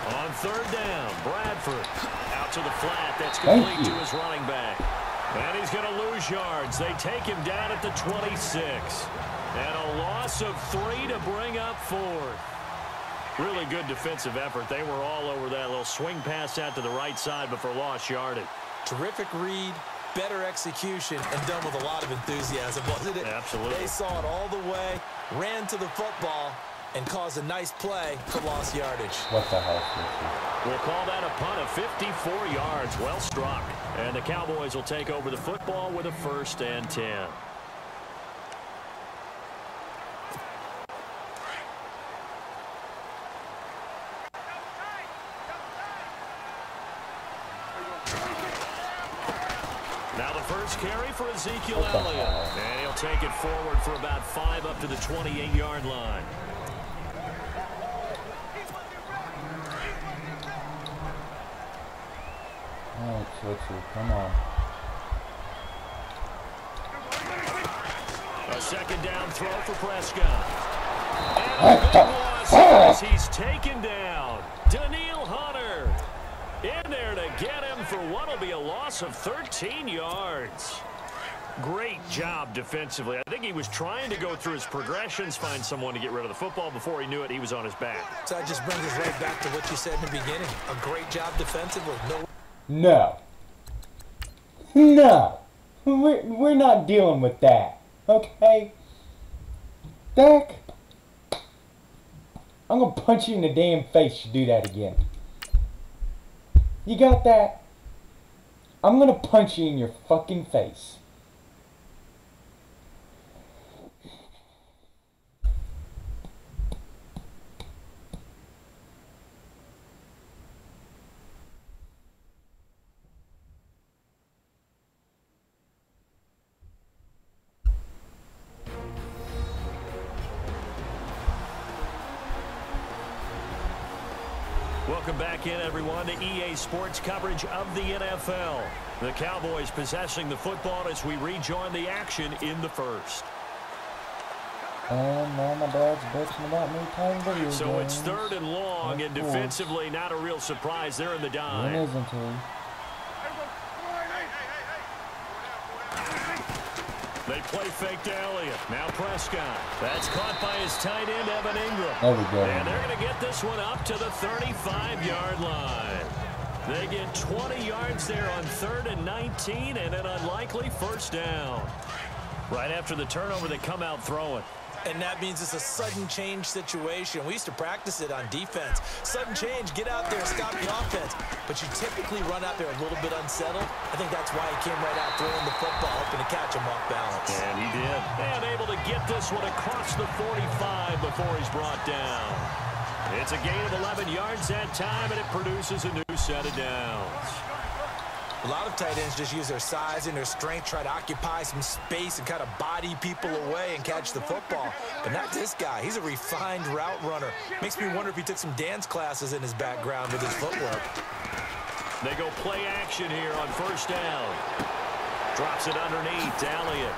On 3rd down, Bradford out to the flat. That's complete to his running back. And he's going to lose yards. They take him down at the 26. And a loss of 3 to bring up 4th. Really good defensive effort. They were all over that little swing pass out to the right side, but for lost yardage. Terrific read, better execution, and done with a lot of enthusiasm, wasn't it? Absolutely. They saw it all the way, ran to the football, and cause a nice play for lost yardage. What the hell? We'll call that a punt of 54 yards. Well struck. And the Cowboys will take over the football with a 1st and 10. Now the first carry for Ezekiel Elliott. And he'll take it forward for about 5 up to the 28-yard line. Alright, Switzer, come on. A 2nd down throw for Prescott. And a big loss as he's taken down. Daniil Hunter in there to get him for what will be a loss of 13 yards. Great job defensively. I think he was trying to go through his progressions, find someone to get rid of the football. Before he knew it, he was on his back. So that just brings us right back to what you said in the beginning. A great job defensively. No. No. We're not dealing with that. Okay? Dak, I'm gonna punch you in the damn face if you do that again. You got that? I'm gonna punch you in your fucking face. Welcome back in, everyone, to EA Sports coverage of the NFL. The Cowboys possessing the football as we rejoin the action in the 1st. And now my dad's bitching about me playing video games. So it's 3rd and long, and defensively not a real surprise there in the dime. When isn't he? They play fake to Elliott. Now Prescott. That's caught by his tight end, Evan Ingram. There we go. And they're going to get this one up to the 35-yard line. They get 20 yards there on 3rd and 19 and an unlikely 1st down. Right after the turnover, they come out throwing. And that means it's a sudden change situation. We used to practice it on defense. Sudden change, get out there, stop the offense. But you typically run out there a little bit unsettled. I think that's why he came right out throwing the football, hoping to catch him off balance. And he did. And able to get this one across the 45 before he's brought down. It's a gain of 11 yards that time, and it produces a new set of downs. A lot of tight ends just use their size and their strength, try to occupy some space and kind of body people away and catch the football. But not this guy. He's a refined route runner. Makes me wonder if he took some dance classes in his background with his footwork. They go play action here on 1st down. Drops it underneath to Elliott.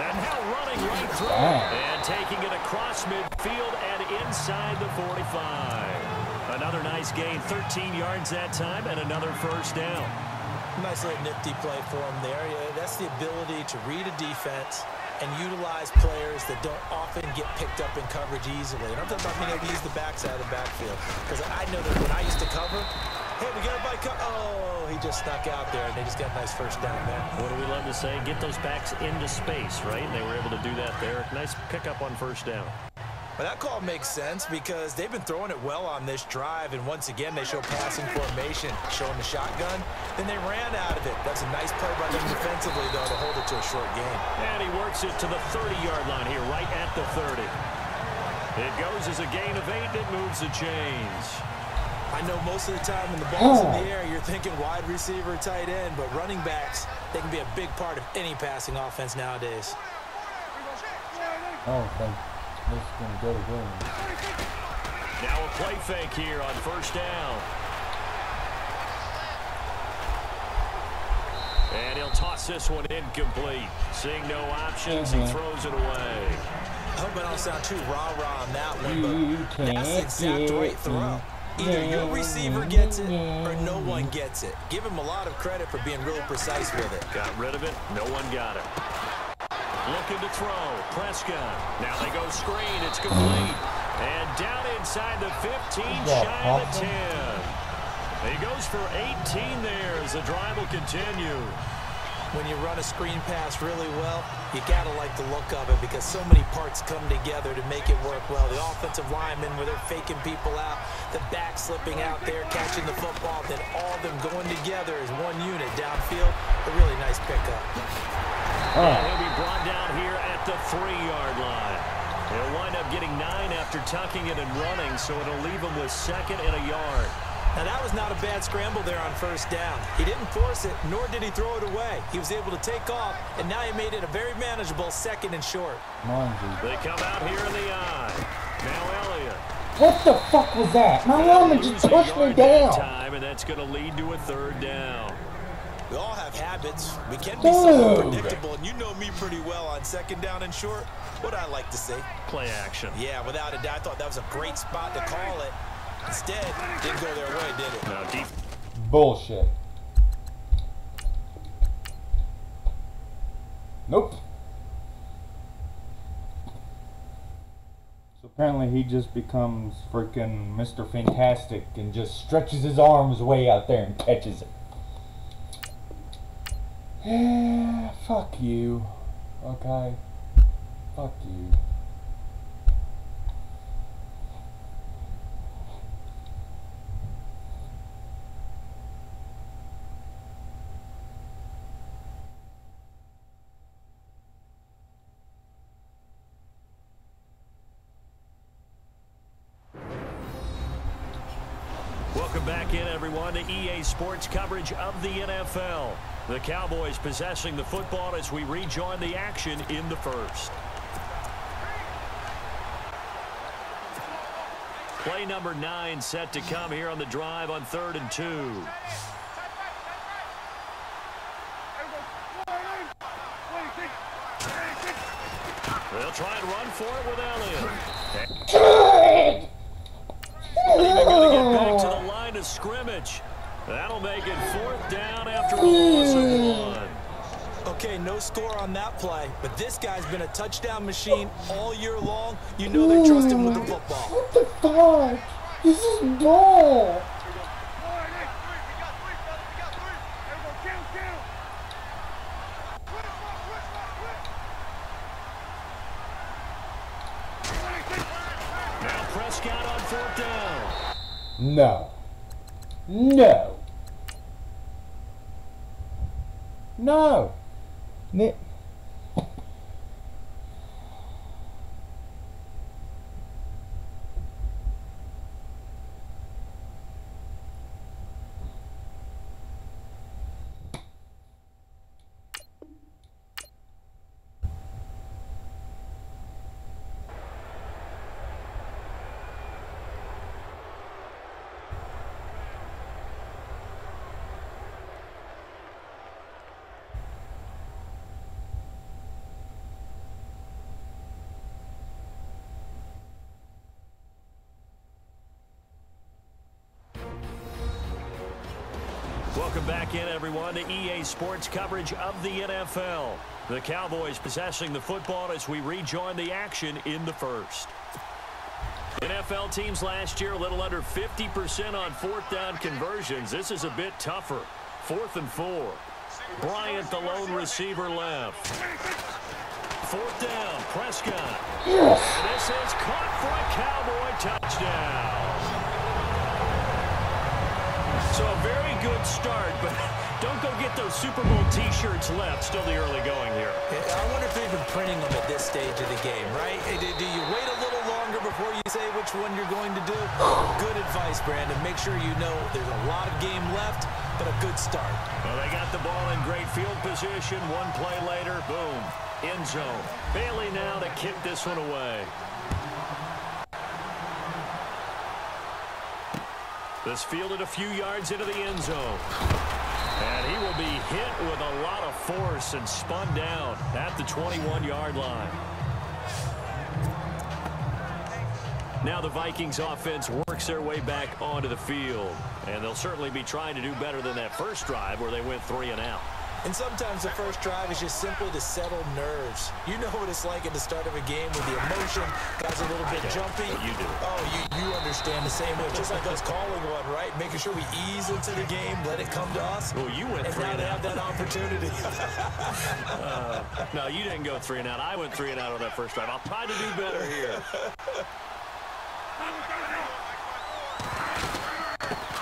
And now running right through and taking it across midfield and inside the 45. Another nice gain, 13 yards that time, and another 1st down. Nice little nifty play for him there. Yeah, that's the ability to read a defense and utilize players that don't often get picked up in coverage easily. And I'm talking about being able to use the backside of the backfield. Because I know that when I used to cover, hey, we got everybody oh, he just snuck out there, and they just got a nice 1st down there. What do we love to say? Get those backs into space, right? And they were able to do that there. Nice pickup on 1st down. Well, that call makes sense because they've been throwing it well on this drive, and once again, they show passing formation, showing the shotgun. Then they ran out of it. That's a nice play by them defensively, though, to hold it to a short game. And he works it to the 30-yard line here, right at the 30. It goes as a gain of 8, and it moves the chains. I know most of the time when the ball's in the air, you're thinking wide receiver, tight end, but running backs, they can be a big part of any passing offense nowadays. Oh, thank you. This is going to go to win. Now a play fake here on 1st down. And he'll toss this one incomplete. Seeing no options, he throws it away. I hope I don't sound too rah-rah on that one, but that's the exact right throw. Either your receiver gets it or no one gets it. Give him a lot of credit for being really precise with it. Got rid of it. No one got it. Looking to throw. Prescott. Now they go screen. It's complete. And down inside the 15, shy of the 10. He goes for 18 there as the drive will continue. When you run a screen pass really well, you gotta like the look of it because so many parts come together to make it work well. The offensive linemen where they're faking people out, the back slipping out there, catching the football, then all of them going together as one unit downfield. A really nice pickup. And he'll be brought down here at the 3-yard line. He'll wind up getting 9 after tucking it and running, so it'll leave him with 2nd and a yard. Now, that was not a bad scramble there on 1st down. He didn't force it, nor did he throw it away. He was able to take off, and now he made it a very manageable 2nd and short. They come out here in the eye. Now Elliott. What the fuck was that? My woman just pushed me down. Time, and that's going to lead to a 3rd down. We all have habits. We can be somewhat predictable, and you know me pretty well on 2nd down and short. What I like to say? Play action. Yeah, without a doubt. I thought that was a great spot to call it. Instead, didn't go their way, did it? No, deep. Bullshit. Nope. So apparently he just becomes freaking Mr. Fantastic and just stretches his arms way out there and catches it. Yeah, fuck you. Okay? Fuck you. Welcome back in, everyone, to EA Sports coverage of the NFL. The Cowboys possessing the football as we rejoin the action in the 1st. Play number 9 set to come here on the drive on 3rd and 2. They'll try and run for it with Elliott. Even going to get back to the line of scrimmage. That'll make it 4th down after a loss of 1. Okay, no score on that play, but this guy's been a touchdown machine all year long. You know they trust him with the football. What the fuck? This is bull. Now Prescott on 4th down. No. No. No. Welcome back in, everyone, to EA Sports coverage of the NFL. The Cowboys possessing the football as we rejoin the action in the 1st. NFL teams last year a little under 50% on 4th down conversions. This is a bit tougher. 4th and 4. Bryant, the lone receiver, left. 4th down, Prescott. This is caught for a Cowboy touchdown. So a very good start, but don't go get those Super Bowl T-shirts left. Still the early going here. I wonder if they've been printing them at this stage of the game, right? Do you wait a little longer before you say which one you're going to do? Good advice, Brandon. Make sure you know there's a lot of game left, but a good start. Well, they got the ball in great field position. One play later, boom, end zone. Bailey now to kick this one away. This fielded a few yards into the end zone. And he will be hit with a lot of force and spun down at the 21-yard line. Now the Vikings offense works their way back onto the field. And they'll certainly be trying to do better than that first drive where they went 3 and out. And sometimes the first drive is just simply to settle nerves. You know what it's like at the start of a game with the emotion. Guys are a little bit jumpy. You do. Oh, you understand the same way. Just like us calling one, right? Making sure we ease into the game, let it come to us. Well, you went 3 and out. Have that opportunity. No, you didn't go 3 and out. I went 3 and out on that first drive. I'll try to do better here.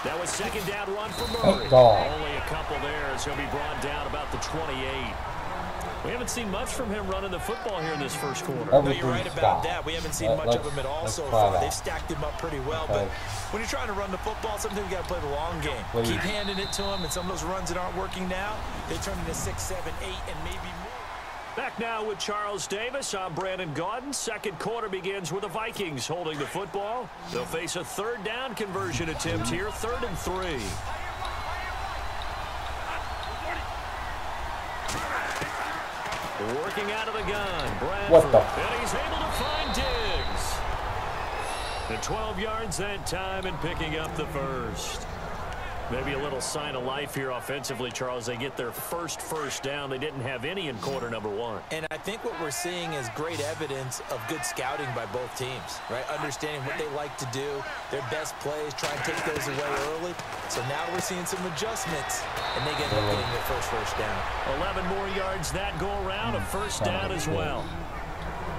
That was second down run for Murray. Only a couple there as he'll be brought down about the 28. We haven't seen much from him running the football here in this first quarter. No, you're right about that. We haven't seen much of him at all so far. They've stacked him up pretty well. But when you're trying to run the football, sometimes you got to play the long game. Keep handing it to him, and some of those runs that aren't working now, they turn into 6, 7, 8, and maybe more. Back now with Charles Davis. I'm Brandon Gaudin. Second quarter begins with the Vikings holding the football. They'll face a third down conversion attempt here, 3rd and 3. Working out of the gun, Bradford. And he's able to find Diggs. And 12 yards that time and picking up the first. Maybe a little sign of life here offensively, Charles. They get their first down. They didn't have any in quarter number 1. And I think what we're seeing is great evidence of good scouting by both teams, right? Understanding what they like to do, their best plays, try and take those away early. So now we're seeing some adjustments, and they get getting their first down. 11 more yards that go around, a first down as well.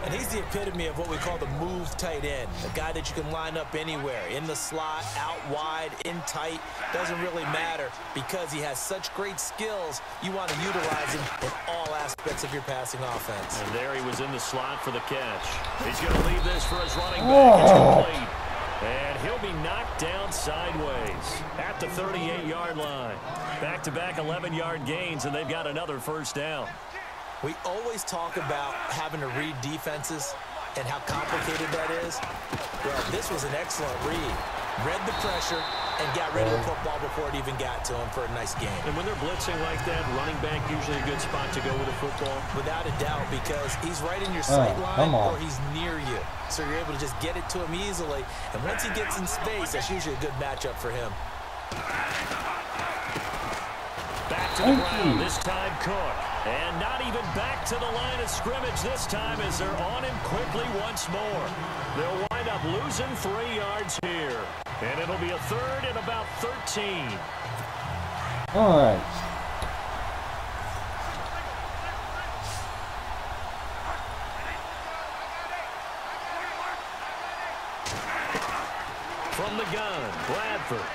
And he's the epitome of what we call the move tight end, a guy that you can line up anywhere, in the slot, out wide, in tight, doesn't really matter because he has such great skills. You want to utilize him in all aspects of your passing offense. And there he was in the slot for the catch. He's going to leave this for his running back. It's complete. And he'll be knocked down sideways at the 38-yard line. Back-to-back 11-yard gains, and they've got another first down. We always talk about having to read defenses and how complicated that is. Well, this was an excellent read. Read the pressure and got rid of the football before it even got to him for a nice game. And when they're blitzing like that, running back usually a good spot to go with the football? Without a doubt, because he's right in your sight line or he's near you. So you're able to just get it to him easily. And once he gets in space, that's usually a good matchup for him. Back to the ground, this time Cook. And not even back to the line of scrimmage this time as they're on him quickly once more. They'll wind up losing 3 yards here. And it'll be a third and about 13. All right. From the gun, Bradford.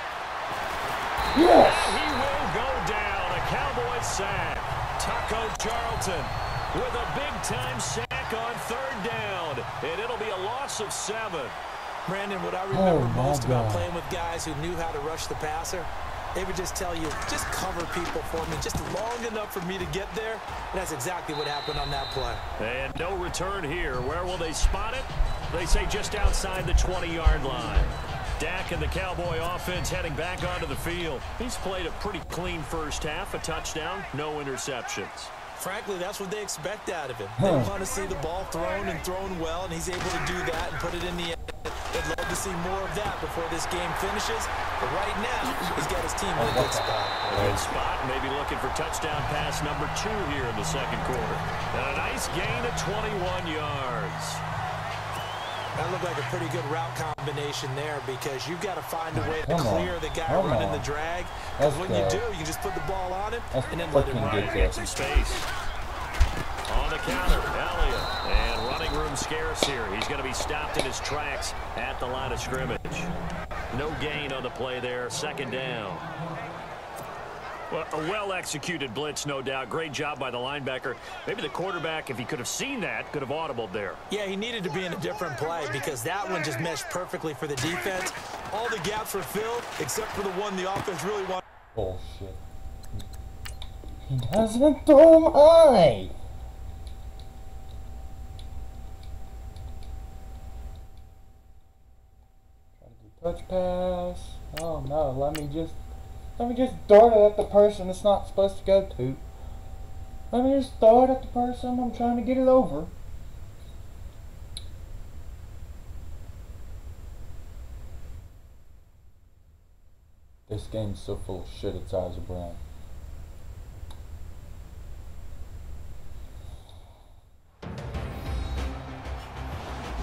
Yes! And he will go down. A Cowboys sack. Taco Charlton with a big-time sack on 3rd down. And it'll be a loss of 7. Brandon, what I remember most about playing with guys who knew how to rush the passer, they would just tell you, just cover people for me, just long enough for me to get there. And that's exactly what happened on that play. And no return here. Where will they spot it? They say just outside the 20-yard line. Dak and the Cowboy offense heading back onto the field. He's played a pretty clean first half, a touchdown, no interceptions. Frankly, that's what they expect out of him. They want to see the ball thrown and thrown well, and he's able to do that and put it in the end. They'd love to see more of that before this game finishes. But right now, he's got his team in a good spot. Good spot, maybe looking for touchdown pass number 2 here in the second quarter. And a nice gain of 21 yards. That looked like a pretty good route combination there because you've got to find a way to clear the guy running the drag. Because when you do, you can just put the ball on him and then let him run. Get some space. On the counter, Elliott. And running room scarce here. He's going to be stopped in his tracks at the line of scrimmage. No gain on the play there. 2nd down. Well, a well-executed blitz, no doubt. Great job by the linebacker. Maybe the quarterback, if he could have seen that, could have audibled there. Yeah, he needed to be in a different play because that one just meshed perfectly for the defense. All the gaps were filled except for the one the offense really wanted. Bullshit. He doesn't throw him high. Try to do touch pass. Oh no, let me just dart it at the person it's not supposed to go to. Let me just throw it at the person I'm trying to get it over. This game's so full of shit, it's eyes are brown.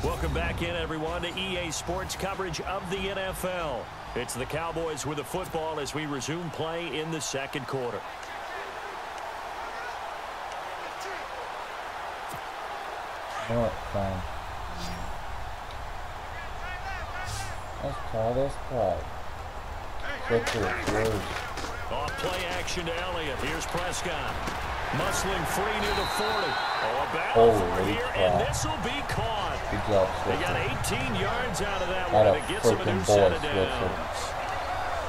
Welcome back in, everyone, to EA Sports coverage of the NFL. It's the Cowboys with the football as we resume play in the second quarter. What fun. Let's try this play. Off play action to Elliott. Here's Prescott. Muscling free near the 40. Oh, a battle for it here, and this will be caught. Good job, they got 18 yards out of that one, and it gets them a new set of downs.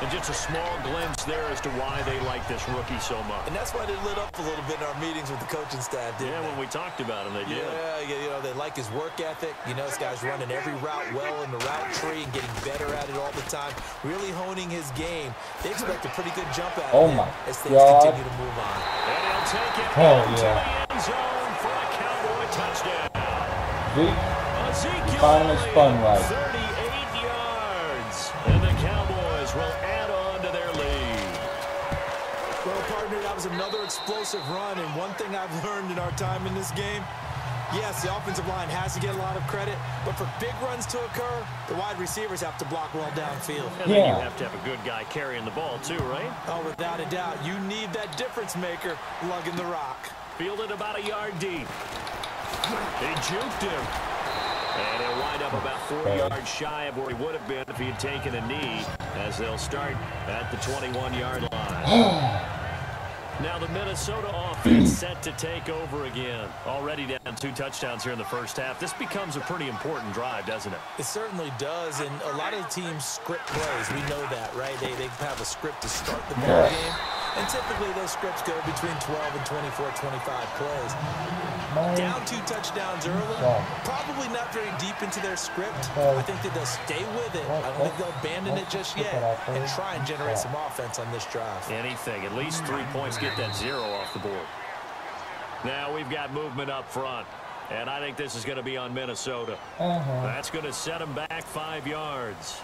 And just a small glimpse there as to why they like this rookie so much. And that's why they lit up a little bit in our meetings with the coaching staff, didn't they? When we talked about him, they did. Yeah, you know, they like his work ethic. You know, this guy's running every route well in the route tree and getting better at it all the time, really honing his game. They expect a pretty good jump out of him as things continue to move on. And he'll take it to the end zone for a Cowboy touchdown. Ezekiel finally spun right. 38 yards. And the Cowboys will add on to their lead. Well, partner, that was another explosive run, and one thing I've learned in our time in this game, yes, the offensive line has to get a lot of credit, but for big runs to occur, the wide receivers have to block well downfield. And then you have to have a good guy carrying the ball too, right? Oh, without a doubt. You need that difference maker lugging the rock. Fielded about a yard deep. They juked him. And he'll wind up about 4 yards shy of where he would have been if he had taken a knee, as they'll start at the 21-yard line. Now the Minnesota offense set to take over again. Already down 2 touchdowns here in the first half. This becomes a pretty important drive, doesn't it? It certainly does, and a lot of teams script plays. We know that, right? They have a script to start the ball game. And typically those scripts go between 12 and 24, 25 plays. Down 2 touchdowns early, probably not very deep into their script. I think that they'll stay with it. I don't think they'll abandon it just yet and try and generate some offense on this drive. Anything, at least 3 points, get that 0 off the board. Now we've got movement up front, and I think this is going to be on Minnesota. That's going to set them back 5 yards.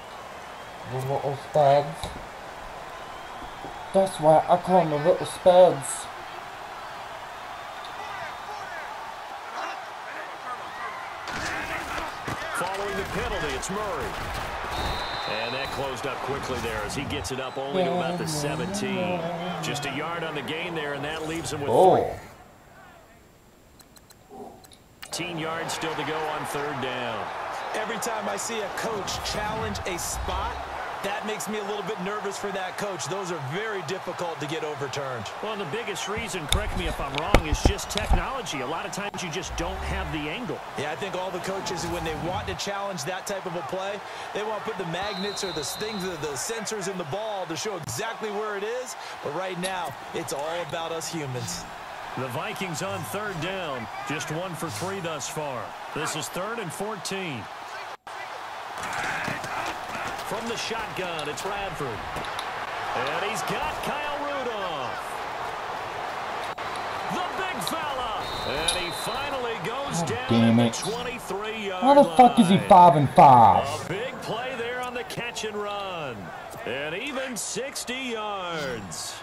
The little spuds. That's why I call them the little spuds. Following the penalty, it's Murray. And that closed up quickly there as he gets it up only to about the 17. Just a yard on the gain there, and that leaves him with 3. 18 yards still to go on 3rd down. Every time I see a coach challenge a spot, that makes me a little bit nervous for that coach. Those are very difficult to get overturned. Well, the biggest reason, correct me if I'm wrong, is just technology. A lot of times you just don't have the angle. Yeah, I think all the coaches, when they want to challenge that type of a play, they want to put the magnets or the things, the sensors in the ball to show exactly where it is. But right now, it's all about us humans. The Vikings on 3rd down. Just 1 for 3 thus far. This is 3rd and 14. From the shotgun, it's Radford. And he's got Kyle Rudolph. The big fella. And he finally goes down at the 23-yard line. How the fuck is he 5-5? A big play there on the catch and run. And even 60 yards.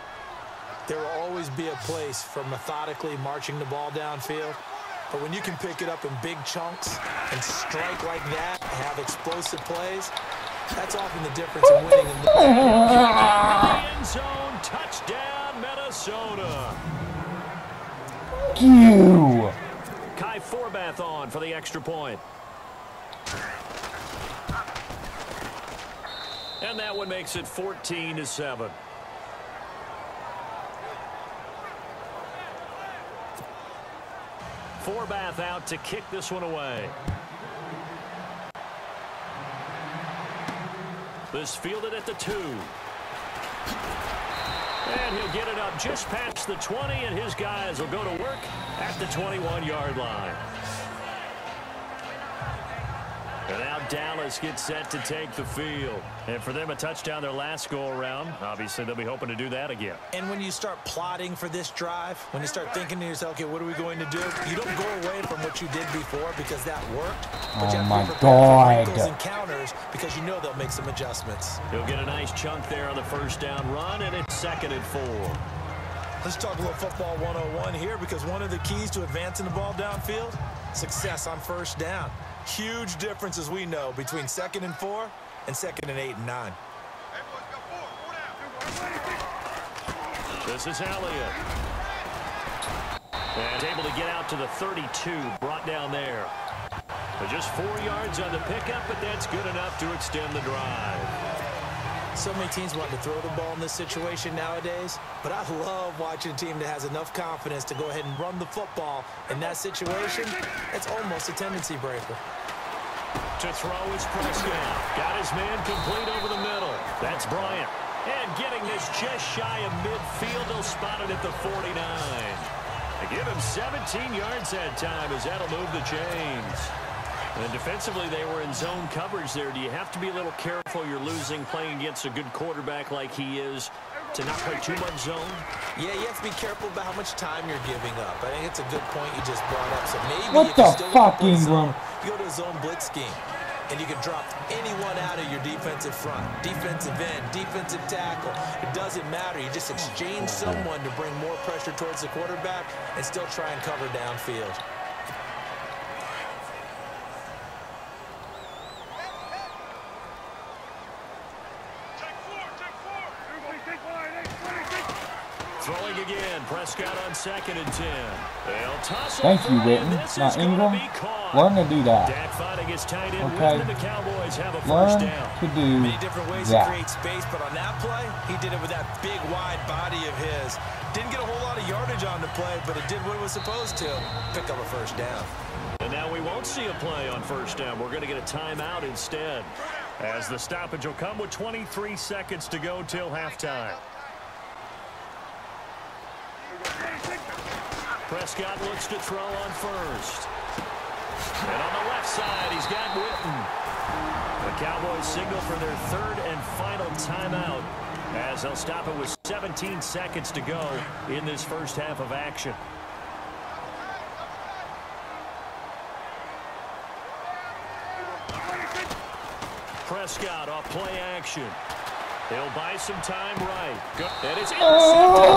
There will always be a place for methodically marching the ball downfield. But when you can pick it up in big chunks and strike like that, have explosive plays, that's often the difference in winning in the end zone. Touchdown, Minnesota. Thank you. Kai Forbath on for the extra point. And that one makes it 14-7. Forbath out to kick this one away. This fielded at the 2. And he'll get it up just past the 20, and his guys will go to work at the 21-yard line. And now Dallas gets set to take the field. And for them, a touchdown their last go-around. Obviously, they'll be hoping to do that again. And when you start plotting for this drive, when you start thinking to yourself, okay, what are we going to do? You don't go away from what you did before because that worked. But you have to be prepared for wrinkles and counters because you know they'll make some adjustments. He'll get a nice chunk there on the 1st down run, and it's 2nd and 4. Let's talk a little football 101 here because one of the keys to advancing the ball downfield, success on 1st down. Huge difference, as we know, between 2nd and 4 and 2nd and 8 and 9. This is Elliott. And able to get out to the 32, brought down there. But just 4 yards on the pickup, but that's good enough to extend the drive. So many teams want to throw the ball in this situation nowadays, but I love watching a team that has enough confidence to go ahead and run the football. In that situation, it's almost a tendency breaker. To throw is Prescott. Got his man complete over the middle. That's Bryant. And getting this just shy of midfield, he'll spot it at the 49. They give him 17 yards that time as that'll move the chains. And defensively, they were in zone coverage there. Do you have to be a little careful you're losing playing against a good quarterback like he is to not play too much zone? Yeah, you have to be careful about how much time you're giving up. I think it's a good point you just brought up. So maybe what the fuck, Ingram? You go to a zone blitz scheme, and you can drop anyone out of your defensive front, defensive end, defensive tackle. It doesn't matter. You just exchange someone to bring more pressure towards the quarterback and still try and cover downfield. Throwing again, Prescott on 2nd and 10. They'll toss Thank you, Witten. Now, Ingram, learn to do that. Dak finding his tight end. Okay. The Cowboys have a Learn first down. to do Many different ways that. to create space, but on that play, he did it with that big, wide body of his. Didn't get a whole lot of yardage on the play, but it did what it was supposed to. Pick up a first down. And now we won't see a play on first down. We're going to get a timeout instead, as the stoppage will come with 23 seconds to go till halftime. Prescott looks to throw on first. And on the left side, he's got Witten. The Cowboys signal for their 3rd and final timeout, as they'll stop it with 17 seconds to go in this first half of action. Prescott off play action. He'll buy some time right. Good. And it's intercepted.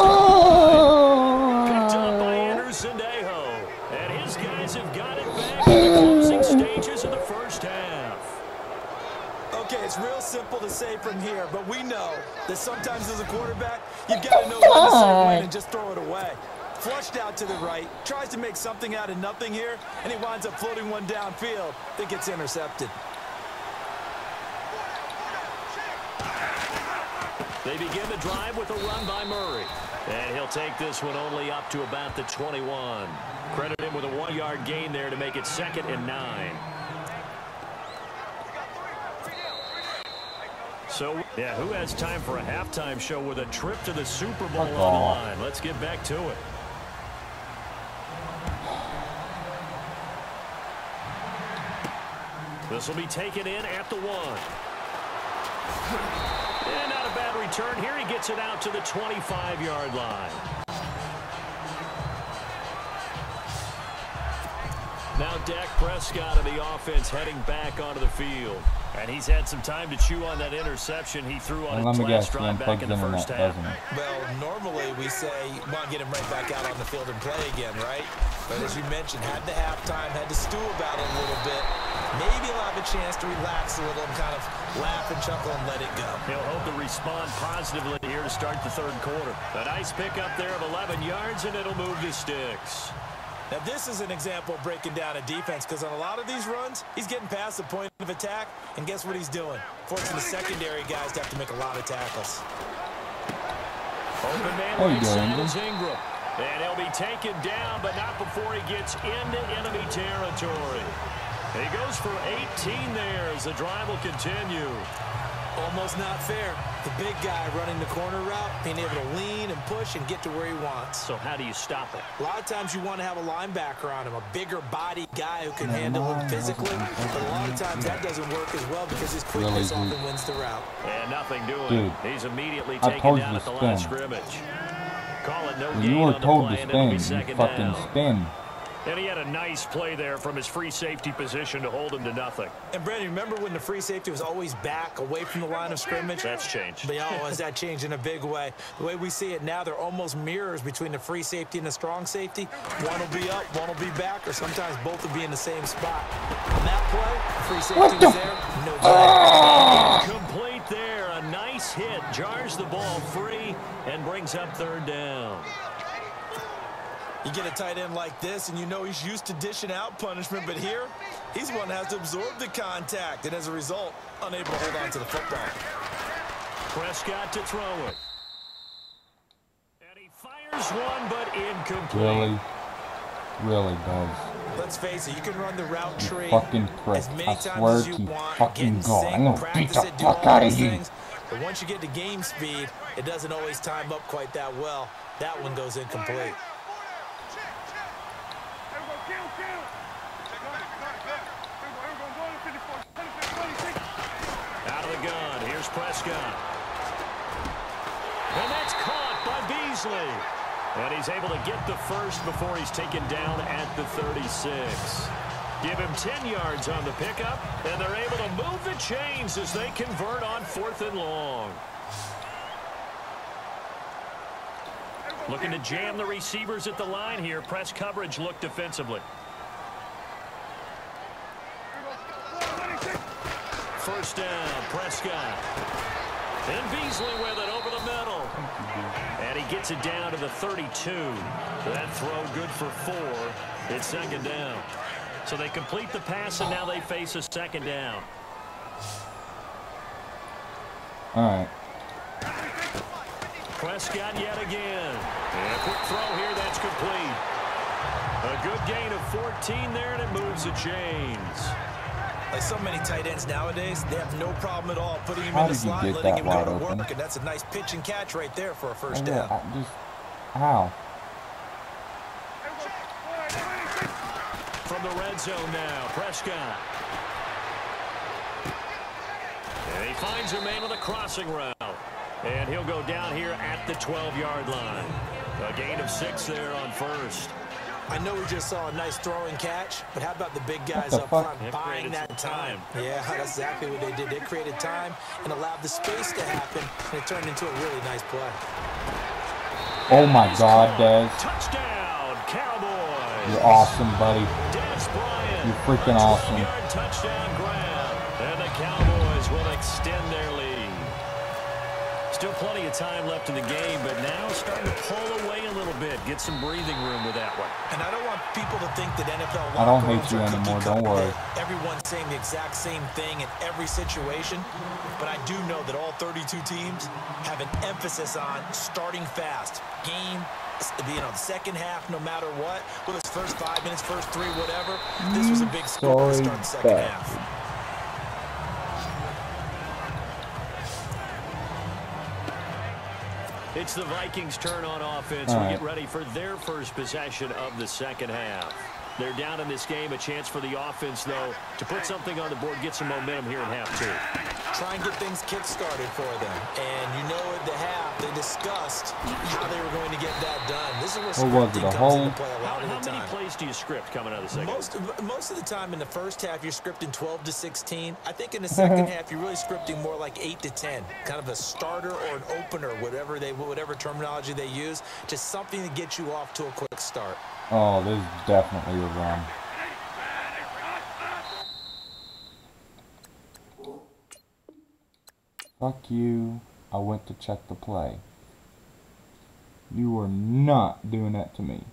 Picked up by Anderson-Dejo. And his guys have got it back in the closing stages of the first half. Okay, it's real simple to say from here, but we know that sometimes as a quarterback, you've got to know when to say when and just throw it away. Flushed out to the right, tries to make something out of nothing here, and he winds up floating one downfield that gets intercepted. They begin the drive with a run by Murray. And he'll take this one only up to about the 21. Credit him with a 1-yard gain there to make it 2nd and 9. So, yeah, who has time for a halftime show with a trip to the Super Bowl on the line? Let's get back to it. This will be taken in at the 1. And not a bad return here. He gets it out to the 25-yard line. Now Dak Prescott of the offense heading back onto the field. And he's had some time to chew on that interception he threw on his last drive back in the first half. Well, normally we say you want to get him right back out on the field and play again, right? But as you mentioned, had the halftime, had to stew about it a little bit. Maybe he'll have a chance to relax a little and kind of laugh and chuckle and let it go. He'll hope to respond positively here to start the 3rd quarter. A nice pickup there of 11 yards, and it'll move the sticks. Now, this is an example of breaking down a defense, because on a lot of these runs, he's getting past the point of attack, and guess what he's doing? Forcing the secondary guys to have to make a lot of tackles. Open man right side is Ingram. And he'll be taken down, but not before he gets into enemy territory. He goes for 18 there as the drive will continue. Almost not fair. The big guy running the corner route, being able to lean and push and get to where he wants. So how do you stop it? A lot of times you want to have a linebacker on him, a bigger body guy who can handle him physically. But a lot of times that doesn't work as well because his quickness often wins the route. And nothing doing. Dude, he's immediately taken down at the line of scrimmage. Call it no gain you were on told the to play, and it'll be spin. You 2nd fucking down. spin. And he had a nice play there from his free safety position to hold him to nothing. And, Brandon, remember when the free safety was always back away from the line of scrimmage? That's changed. But, has that changed in a big way? The way we see it now, they're almost mirrors between the free safety and the strong safety. One will be up, one will be back, or sometimes both will be in the same spot. On that play, free safety was there. No Complete there. A nice hit. Jars the ball free and brings up third down. You get a tight end like this, and you know he's used to dishing out punishment, but here, he's the one that has to absorb the contact, and as a result, unable to hold on to the football. Prescott to throw it. And he fires one, but incomplete. Really does. Let's face it, you can run the route tree fucking prick. as many I times swear as you to want, fucking get in God. sync, I'm gonna beat practice the it, do fuck all out of those you. things. But once you get to game speed, it doesn't always time up quite that well. That one goes incomplete. Out of the gun, here's Prescott. And that's caught by Beasley. And he's able to get the first before he's taken down at the 36. Give him 10 yards on the pickup, and they're able to move the chains as they convert on 4th and long. Looking to jam the receivers at the line here. Press coverage look defensively. First down, Prescott. And Beasley with it over the middle. And he gets it down to the 32. That throw good for 4. It's second down. So they complete the pass, and now they face a second down. All right. Prescott yet again. And a quick throw here, that's complete. A good gain of 14 there, and it moves the chains. Like so many tight ends nowadays, they have no problem at all putting him in the slot, letting him go to work, and that's a nice pitch and catch right there for a first down. How? From the red zone now, Prescott. And he finds a man on the crossing route. And he'll go down here at the 12-yard line. A gain of 6 there on first. I know we just saw a nice throwing catch, but how about the big guys up front buying that time? Yeah, that's exactly what they did. They created time and allowed the space to happen, and it turned into a really nice play. Oh my God, Dez. Touchdown, Cowboys. You're awesome, buddy. Dez Bryant. You're freaking awesome. 12-yard touchdown grab. And the Cowboys will extend their lead. Still plenty of time left in the game, but now starting to pull away a little bit. Get some breathing room with that one. And I don't want people to think that NFL I don't hate you anymore, don't worry. Everyone's saying the exact same thing in every situation, but I do know that all 32 teams have an emphasis on starting fast. Game, the second half, no matter what, whether it's first 5 minutes, first 3, whatever, this was a big score to start the second half. It's the Vikings' turn on offense. We get ready for their first possession of the second half. They're down in this game. A chance for the offense, though, to put something on the board, get some momentum here in half 2. Try and get things kick-started for them. And you know at the half, they discussed how they were going to get that done. This is where scripting comes into play a lot of the time. How many plays do you script coming out of the second? Most of the time in the first half, you're scripting 12 to 16. I think in the second half, you're really scripting more like 8 to 10. Kind of a starter or an opener, whatever terminology they use. Just something to get you off to a quick start. Oh, this is definitely a run. Fuck you. I went to check the play. You were not doing that to me.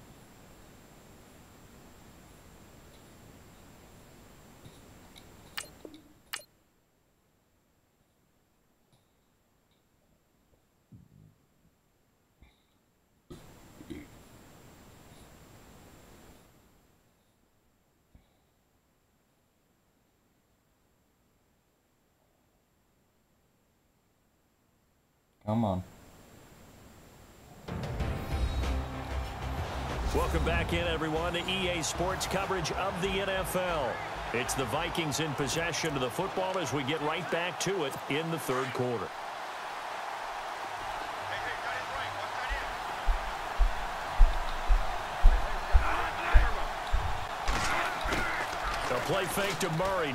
Come on. Welcome back in, everyone, to EA Sports coverage of the NFL. It's the Vikings in possession of the football as we get right back to it in the third quarter. A play fake to Murray.